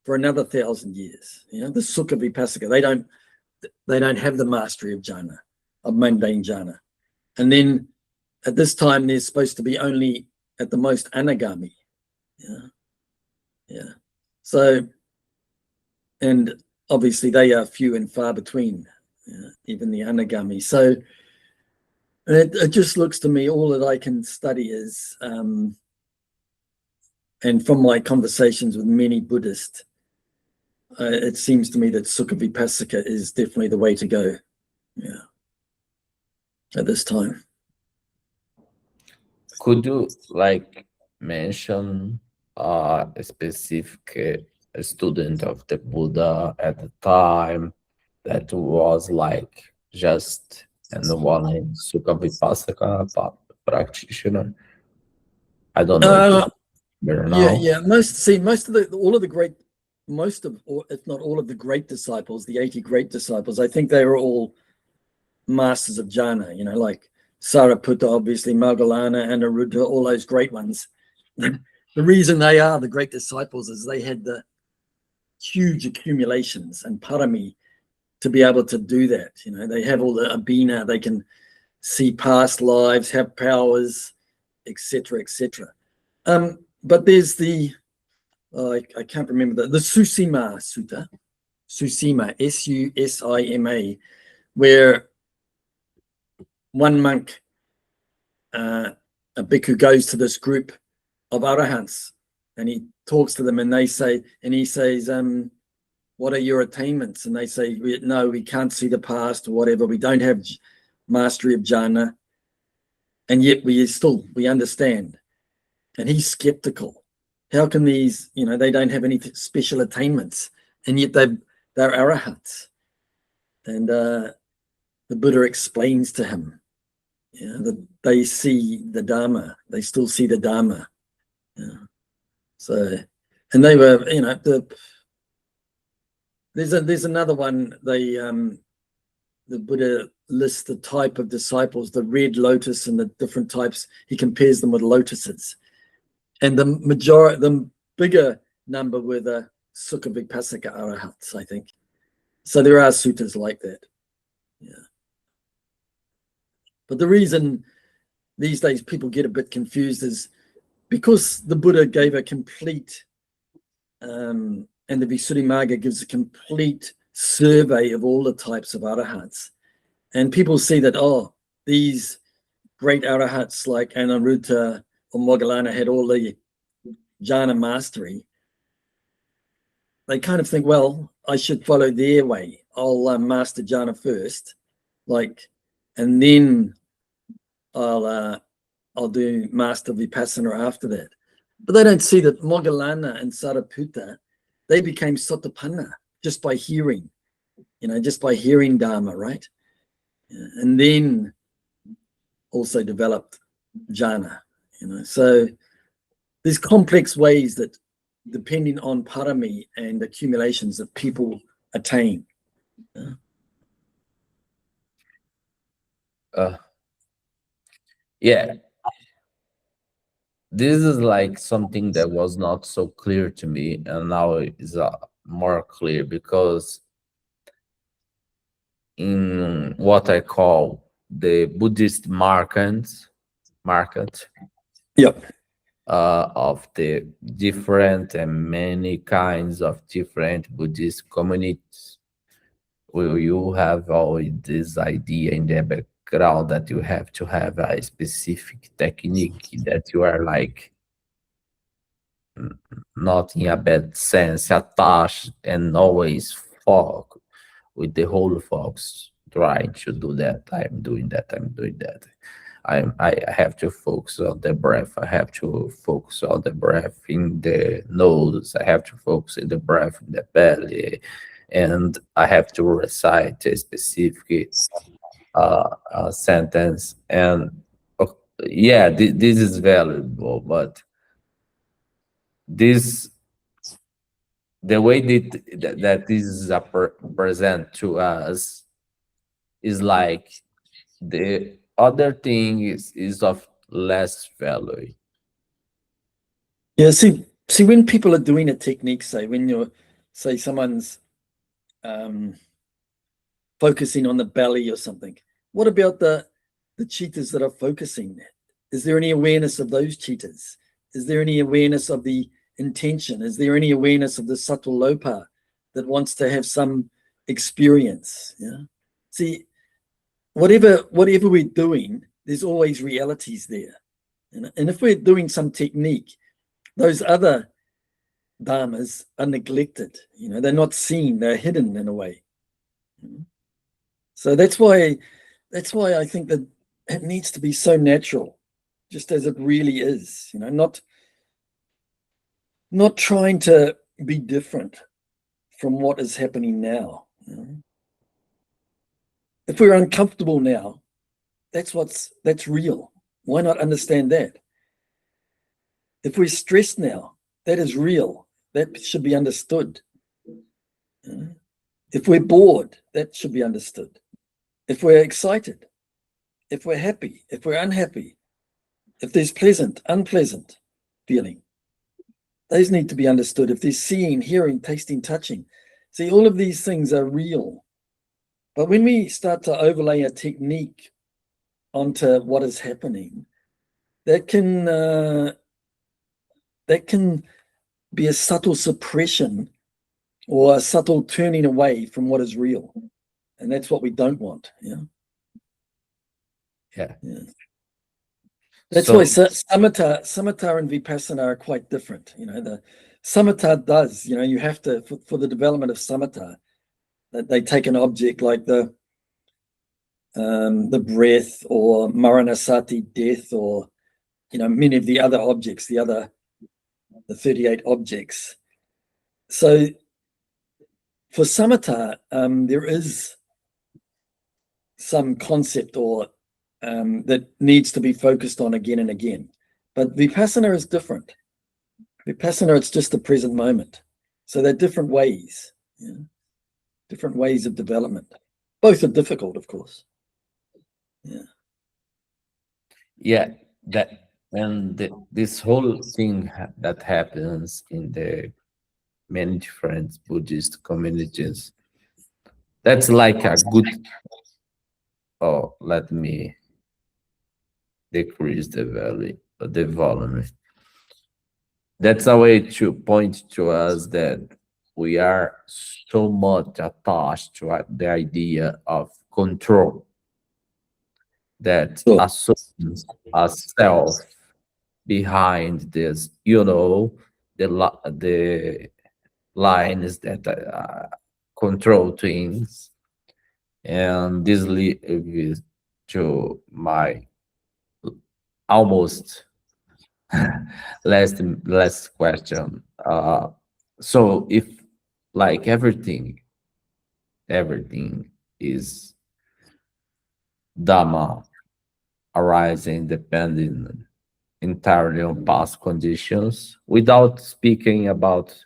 for another 1,000 years. The sukkhavipassaka, they don't have the mastery of jhana, of mundane jhana. And then at this time there's supposed to be only at the most anagami. So, and obviously they are few and far between, even the anagami. So it just looks to me, all that I can study is, and from my conversations with many Buddhists, it seems to me that sukkhavipassaka is definitely the way to go. At this time. Could you mention a specific student of the Buddha at the time that was just one sukkhavipassaka practitioner? I don't know. Most of if not all of the great disciples, the 80 great disciples, I think they were all masters of jhana, like Sariputta, obviously, Moggallana, Anuruddha, all those great ones. The reason they are the great disciples is they had the huge accumulations and parami to be able to do that. They have all the abhina, they can see past lives, have powers, etc., etc. But there's the I can't remember the Susima Sutta, Susima, Susima, where one monk, a bhikkhu, goes to this group of arahants and he talks to them, and he says, what are your attainments? And they say, no, we can't see the past or whatever. We don't have mastery of jhana, and yet we understand. And he's skeptical. How can these, they don't have any special attainments, and yet they're arahants? And the Buddha explains to him, that they see the Dhamma, they still see the Dhamma. So, and they were, there's another one. The Buddha lists the type of disciples, the red lotus and the different types. He compares them with lotuses, and the bigger number were the sukkhavipassaka arahats, I think. So there are suttas like that. But the reason these days people get a bit confused is because the Buddha gave a complete, and the Visuddhimagga gives a complete survey of all the types of arahats. And people see that, these great arahats like Anuruddha or Moggallana had all the jhana mastery. They kind of think, well, I should follow their way. I'll master jhana first, and then I'll do master vipassana after that. But they don't see that Moggallana and Sariputta, they became sotapanna just by hearing, just by hearing Dharma, right? And then also developed jhana, So there's complex ways that, depending on parami and accumulations, that people attain. This is something that was not so clear to me, and now it is more clear, because in what I call the Buddhist market of the different and many kinds of different Buddhist communities, will you have always this idea in the background that you have to have a specific technique that you are like not in a bad sense attached and always focus with the whole focus trying to do that. I'm doing that. I'm doing that. I have to focus on the breath. I have to focus on the breath in the nose. I have to focus in the breath in the belly, and I have to recite a specific sentence. And yeah, this is valuable, but this the way that this is present to us is like the other thing is of less value. Yeah, see, when people are doing a technique, say when you're, say someone's focusing on the belly or something, what about the cheetahs that are focusing? Is there any awareness of those cheetahs? Is there any awareness of the intention? Is there any awareness of the subtle lopa that wants to have some experience? Yeah. See, whatever we're doing, there's always realities there. And if we're doing some technique, those other dhammas are neglected. They're not seen, they're hidden in a way. So that's why I think that it needs to be so natural, just as it really is, not trying to be different from what is happening now. If we're uncomfortable now, that's real. Why not understand that? If we're stressed now, that is real. That should be understood. If we're bored, that should be understood. If we're excited, if we're happy, if we're unhappy, if there's pleasant, unpleasant feeling, those need to be understood. If there's seeing, hearing, tasting, touching, see, all of these things are real. But when we start to overlay a technique onto what is happening, that can be a subtle suppression or a subtle turning away from what is real. And that's what we don't want. Yeah. That's why samatha and vipassana are quite different. The samatha does, you have to, for the development of samatha, that they take an object like the breath or maranasati, death, or many of the other objects, the 38 objects. So for samatha, there is some concept or that needs to be focused on again and again. But vipassana is different. Vipassana, it's just the present moment. So they're different ways, different ways of development. Both are difficult, of course. This whole thing that happens in the many different Buddhist communities, that's like a good let me decrease the volume. That's a way to point to us that we are so much attached to the idea of control that assumes a self behind this, the lines that control things. And this leads to my almost last question. So if like everything is Dhamma arising depending entirely on past conditions, without speaking about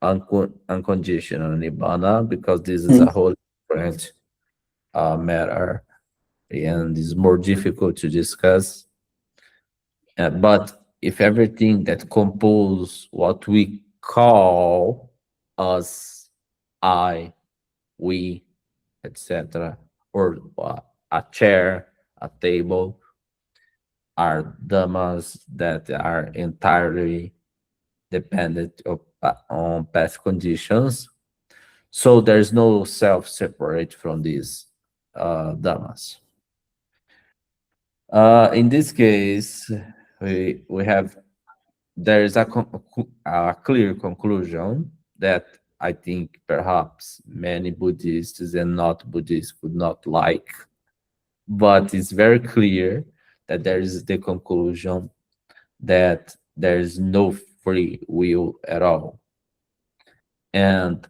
unconditional nibbana, because this is a whole different matter and is more difficult to discuss. But if everything that composes what we call us, I, we, etc., or a chair, a table, are dhammas that are entirely dependent on past conditions. So there's no self separate from these dhammas. In this case, we have there is a clear conclusion that I think perhaps many Buddhists and not Buddhists would not like, but it's very clear that there is the conclusion that there is no free will at all. And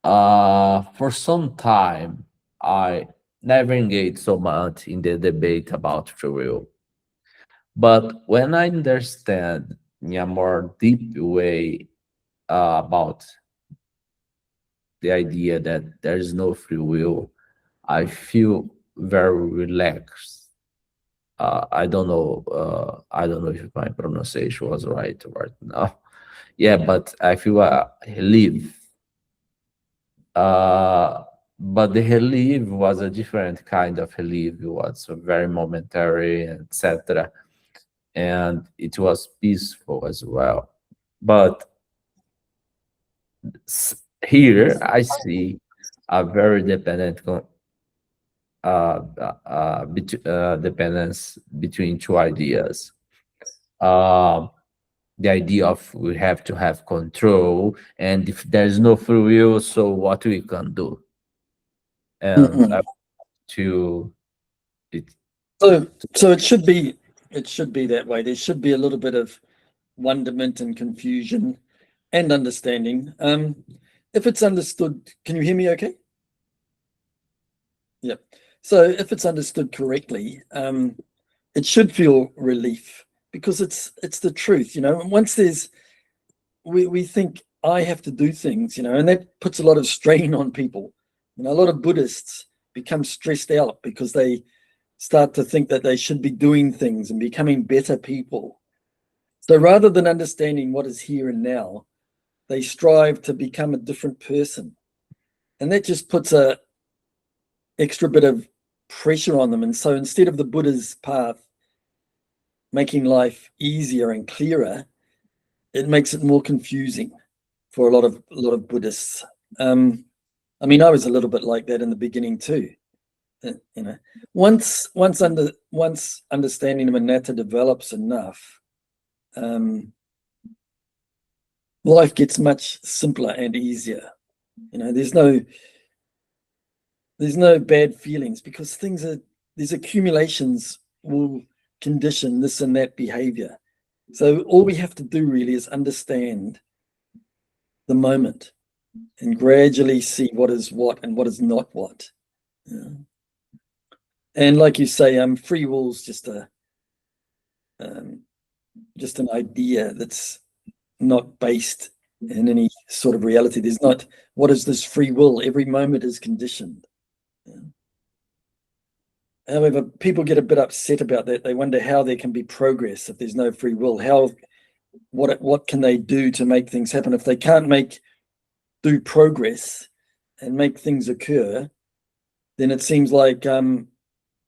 for some time, I never engaged so much in the debate about free will. But when I understand in a more deep way about the idea that there is no free will, I feel very relaxed. I don't know. I don't know if my pronunciation was right now. Yeah, but I feel relief. But the relief was a different kind of relief. It was very momentary, etc. And it was peaceful as well. But here I see a very dependent dependence between two ideas. The idea of we have to have control, and if there's no free will, so what we can do? And to it. So it should be that way. There should be a little bit of wonderment and confusion and understanding. If it's understood, can you hear me okay? Yep. So if it's understood correctly, it should feel relief, because it's the truth, Once we think I have to do things, and that puts a lot of strain on people. A lot of Buddhists become stressed out because they start to think that they should be doing things and becoming better people. So rather than understanding what is here and now, they strive to become a different person. And that just puts a extra bit of pressure on them. And so instead of the Buddha's path making life easier and clearer, it makes it more confusing for a lot of Buddhists. I mean, I was a little bit like that in the beginning too. Once understanding of anatta develops enough, life gets much simpler and easier. There's no bad feelings, because these accumulations will condition this and that behavior. So all we have to do really is understand the moment and gradually see what is what and what is not what. And like you say, free will's just an idea that's not based in any sort of reality. There's not, what is this free will? Every moment is conditioned. However, people get a bit upset about that. They wonder how there can be progress if there's no free will. What can they do to make things happen? If they can't do progress and make things occur, then it seems like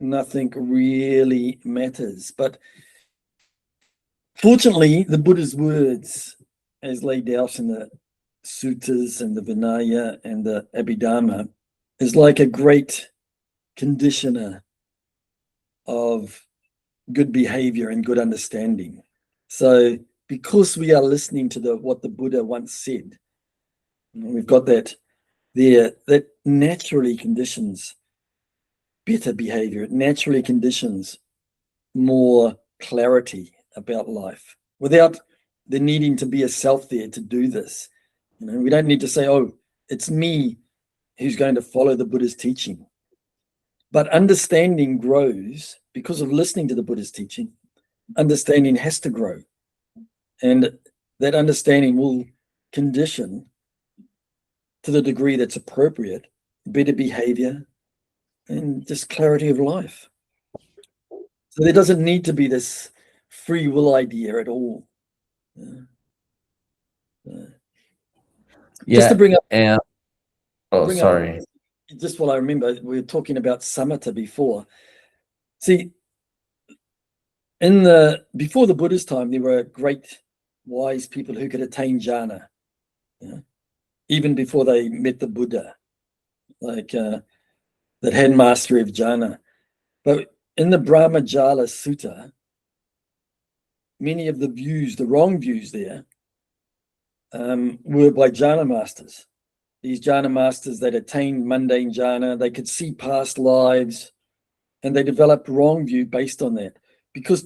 nothing really matters. But fortunately, the Buddha's words, as laid out in the suttas and the Vinaya and the Abhidhamma, is like a great conditioner of good behavior and good understanding. So because we are listening to what the Buddha once said, we've got that there, that naturally conditions better behavior. It naturally conditions more clarity about life without there needing to be a self there to do this. We don't need to say, oh, it's me who's going to follow the Buddha's teaching. But understanding grows because of listening to the Buddha's teaching. Understanding has to grow. And that understanding will condition, to the degree that's appropriate, better behavior and just clarity of life. So there doesn't need to be this free will idea at all. Just to bring up... sorry. Just while I remember, we were talking about samatha before. See, before the Buddha's time, there were great wise people who could attain jhana. even before they met the Buddha, like that had mastery of jhana. But in the Brahmajala Sutta, many of the views, the wrong views there, were by jhana masters. These jhana masters that attained mundane jhana, they could see past lives, and they developed wrong view based on that. Because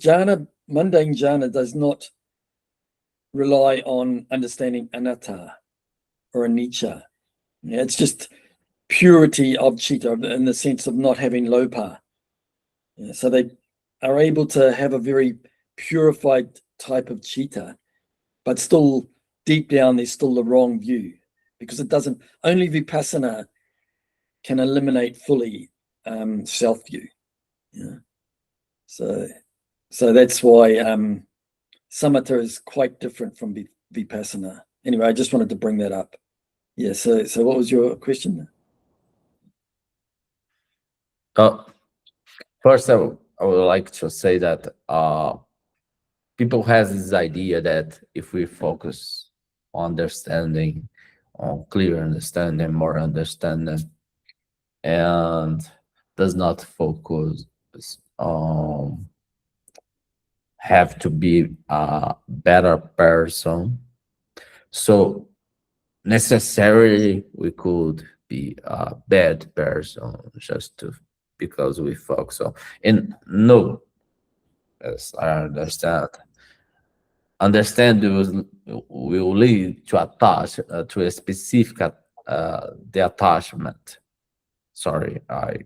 mundane jhana does not rely on understanding anatta or anicca. Yeah, it's just purity of citta in the sense of not having lopa. Yeah, so they are able to have a very purified type of citta, but still deep down there's still the wrong view, because it doesn't, only vipassana can eliminate fully self view. Yeah. So that's why samatha is quite different from vipassana. Anyway, I just wanted to bring that up. Yeah. So what was your question? First, I would like to say that people has this idea that if we focus on understanding, on clear understanding, more understanding, and does not focus on have to be a better person, so necessarily we could be a bad person just because we focus on. And no, as I understand will lead to attach to a specific the attachment. Sorry, I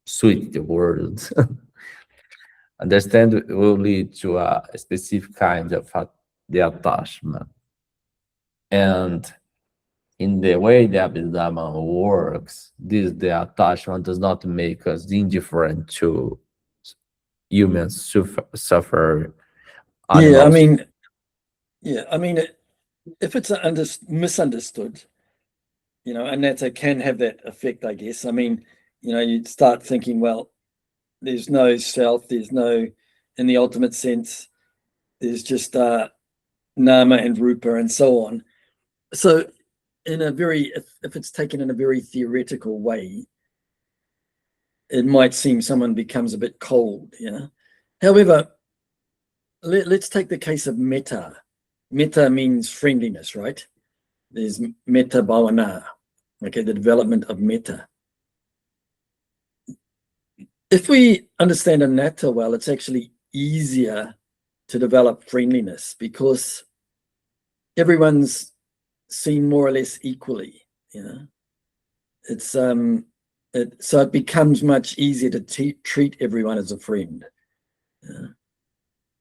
switched the word. Understand will lead to a specific kind of the attachment. And in the way the Abhidhamma works, the attachment does not make us indifferent to humans suffer. Yeah, Animals. I mean, if it's misunderstood, anatta can have that effect, I guess. I mean, you'd start thinking, well, there's no self, there's no, in the ultimate sense, there's just nama and rupa and so on. So in a very, if it's taken in a very theoretical way, it might seem someone becomes a bit cold, However, let's take the case of metta. Metta means friendliness, right? There's metta bhavana, okay, the development of metta. If we understand anatta well, it's actually easier to develop friendliness because everyone's seen more or less equally. It's so it becomes much easier to treat everyone as a friend.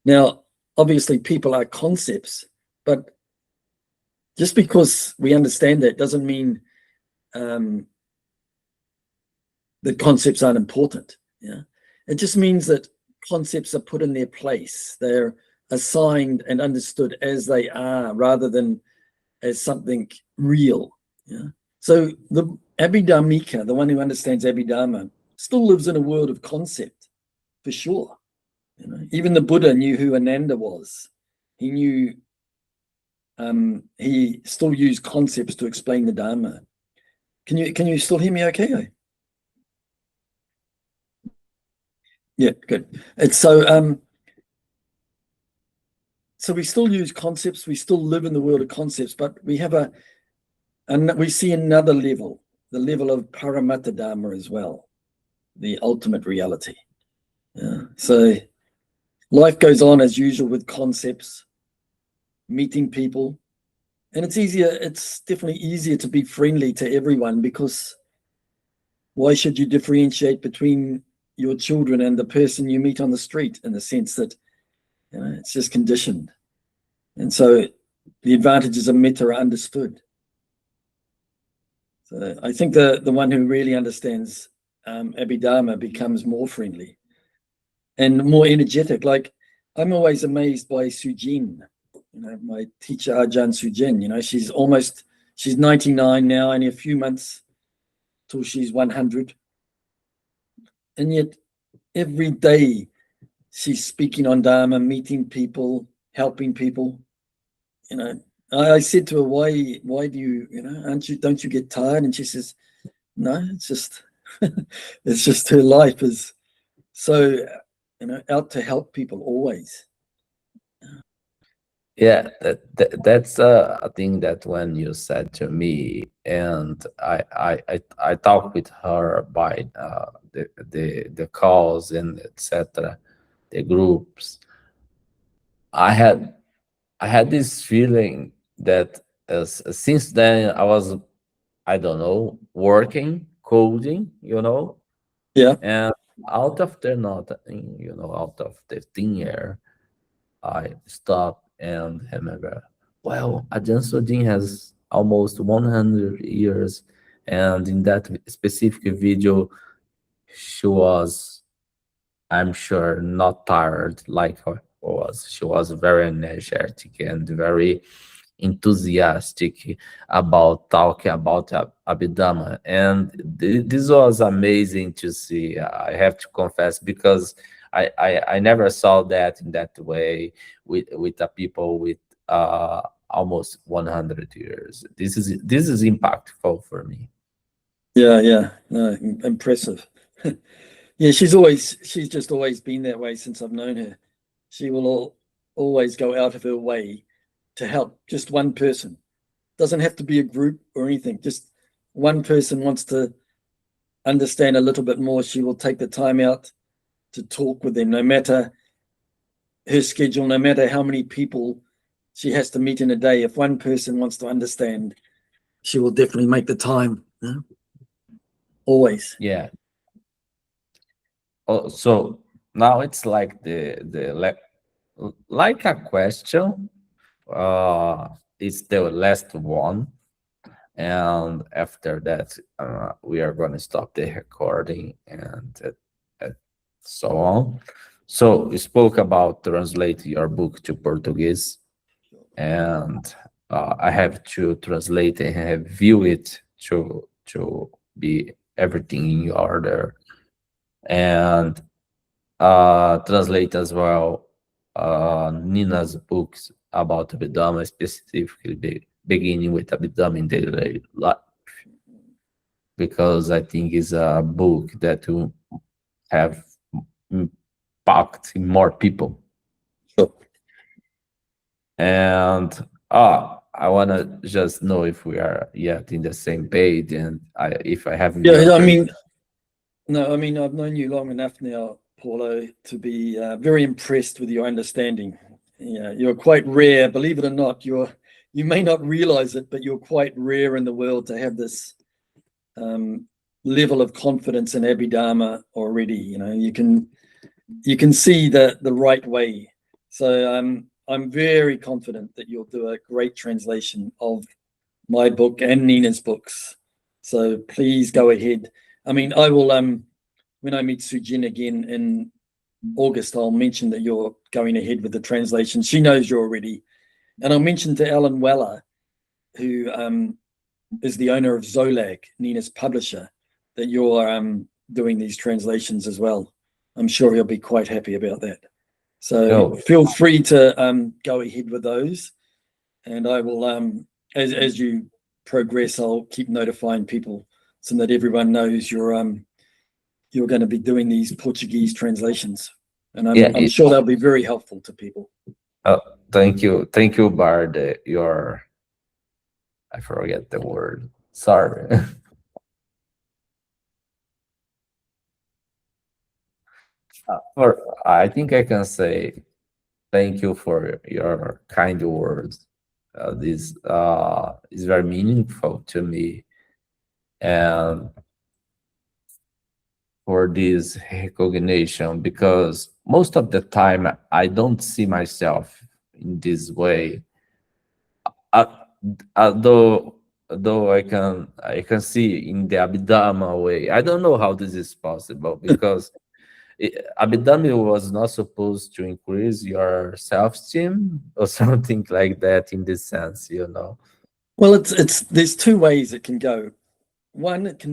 Now, obviously, people are concepts, but just because we understand that doesn't mean the concepts aren't important. It just means that concepts are put in their place. They're assigned and understood as they are, rather than as something real. So the Abhidhammika, the one who understands Abhidhamma, still lives in a world of concept, for sure. Even the Buddha knew who Ananda was. He knew. He still used concepts to explain the Dhamma. Can you still hear me? Okay. Yeah, good. It's so we still use concepts. We still live in the world of concepts, but we have we see another level, the level of Paramattha Dhamma as well, the ultimate reality. So life goes on as usual with concepts, meeting people, and it's definitely easier to be friendly to everyone, because why should you differentiate between your children and the person you meet on the street, in the sense that it's just conditioned? And so the advantages of metta are understood. So I think the one who really understands Abhidhamma becomes more friendly and more energetic. Like, I'm always amazed by Sujin, my teacher Ajahn Sujin. She's 99 now, only a few months till she's 100, and yet every day she's speaking on Dharma, meeting people, helping people. I said to her, why do you, don't you get tired? And she says, no, it's just, it's just her life is so, out to help people always. Yeah, that's a thing that when you said to me, and I talked with her by the calls and etc. the groups. I had I had this feeling that since then I was, I don't know, working, coding, Yeah. and out of the nothing, out of the thin air, I stopped and remember, well, Ajahn Sudin has almost 100 years, and in that specific video, she was, I'm sure, not tired like I was. She was very energetic and very enthusiastic about talking about Abhidhamma. And this was amazing to see, I have to confess, because I never saw that in that way with the people with almost 100 years. This is impactful for me. Yeah. No, impressive. Yeah, she's just always been that way since I've known her. She will always go out of her way to help just one person. Doesn't have to be a group or anything. Just one person wants to understand a little bit more. She will take the time out to talk with them, no matter her schedule, no matter how many people she has to meet in a day. If one person wants to understand, she will definitely make the time. Always. Yeah. Oh, so now it's like like a question. It's the last one, and after that, we are going to stop the recording and so on. So we spoke about translate your book to Portuguese, and I have to translate and review it to be everything in order, and translate as well Nina's books about Abhidhamma, specifically beginning with Abhidhamma in daily life, because I think it's a book that will have impact in more people. Sure. And I want to just know if we are yet in the same page, and if I have Yeah, I've known you long enough now, Paulo, to be very impressed with your understanding. Yeah, you're quite rare, believe it or not. You may not realize it, but you're quite rare in the world to have this level of confidence in Abhidhamma already. You can see the right way. So I'm very confident that you'll do a great translation of my book and Nina's books. So please go ahead. I mean, I will when I meet Sujin again in August, I'll mention that you're going ahead with the translation. She knows you're already. And I'll mention to Alan Weller, who is the owner of Zolag, Nina's publisher, that you're doing these translations as well. I'm sure he'll be quite happy about that. So feel free to go ahead with those. And I will, as you progress, I'll keep notifying people so that everyone knows you're going to be doing these Portuguese translations. And I'm sure they'll be very helpful to people. Thank you, Bard. I forget the word. Sorry. I think I can say thank you for your kind words. This is very meaningful to me, and for this recognition, because most of the time I don't see myself in this way. Though I can see in the Abhidhamma way. I don't know how this is possible, because Abhidhamma was not supposed to increase your self-esteem or something like that, in this sense, Well, it's there's two ways it can go. One, it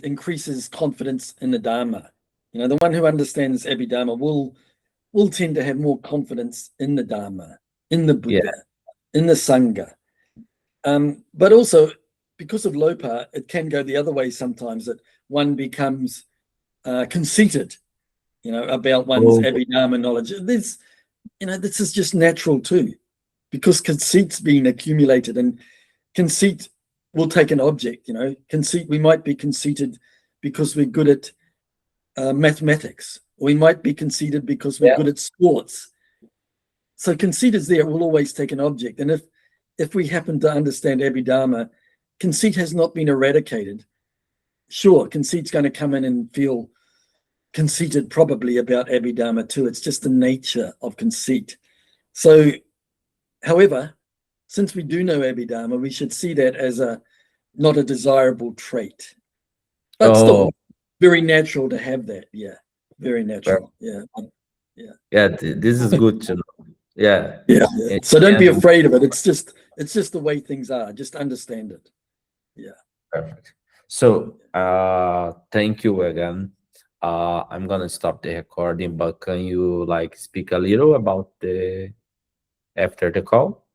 increases confidence in the Dharma. The one who understands Abhidhamma will tend to have more confidence in the Dharma, in the Buddha, in the Sangha. But also, because of Lopa, it can go the other way sometimes, that one becomes conceited, about one's Abhidhamma knowledge. This is just natural too, because conceit's been accumulated, and conceit will take an object, conceit. We might be conceited because we're good at mathematics. We might be conceited because we're good at sports. So conceit is there, it will always take an object. And if we happen to understand Abhidhamma, conceit has not been eradicated. Sure, conceit's going to come in and feel conceited probably about Abhidhamma too. It's just the nature of conceit. So, however, since we do know Abhidhamma, we should see that as not a desirable trait. But still, very natural to have that. Yeah, very natural. Yeah. This is good to know. Yeah. So don't be afraid of it. It's just the way things are. Just understand it. Yeah. Perfect. So thank you again. I'm gonna stop the recording, but can you speak a little about the after the call?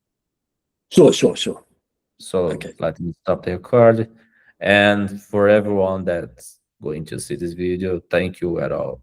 Sure. So let me stop the recording. And for everyone that's going to see this video, thank you at all.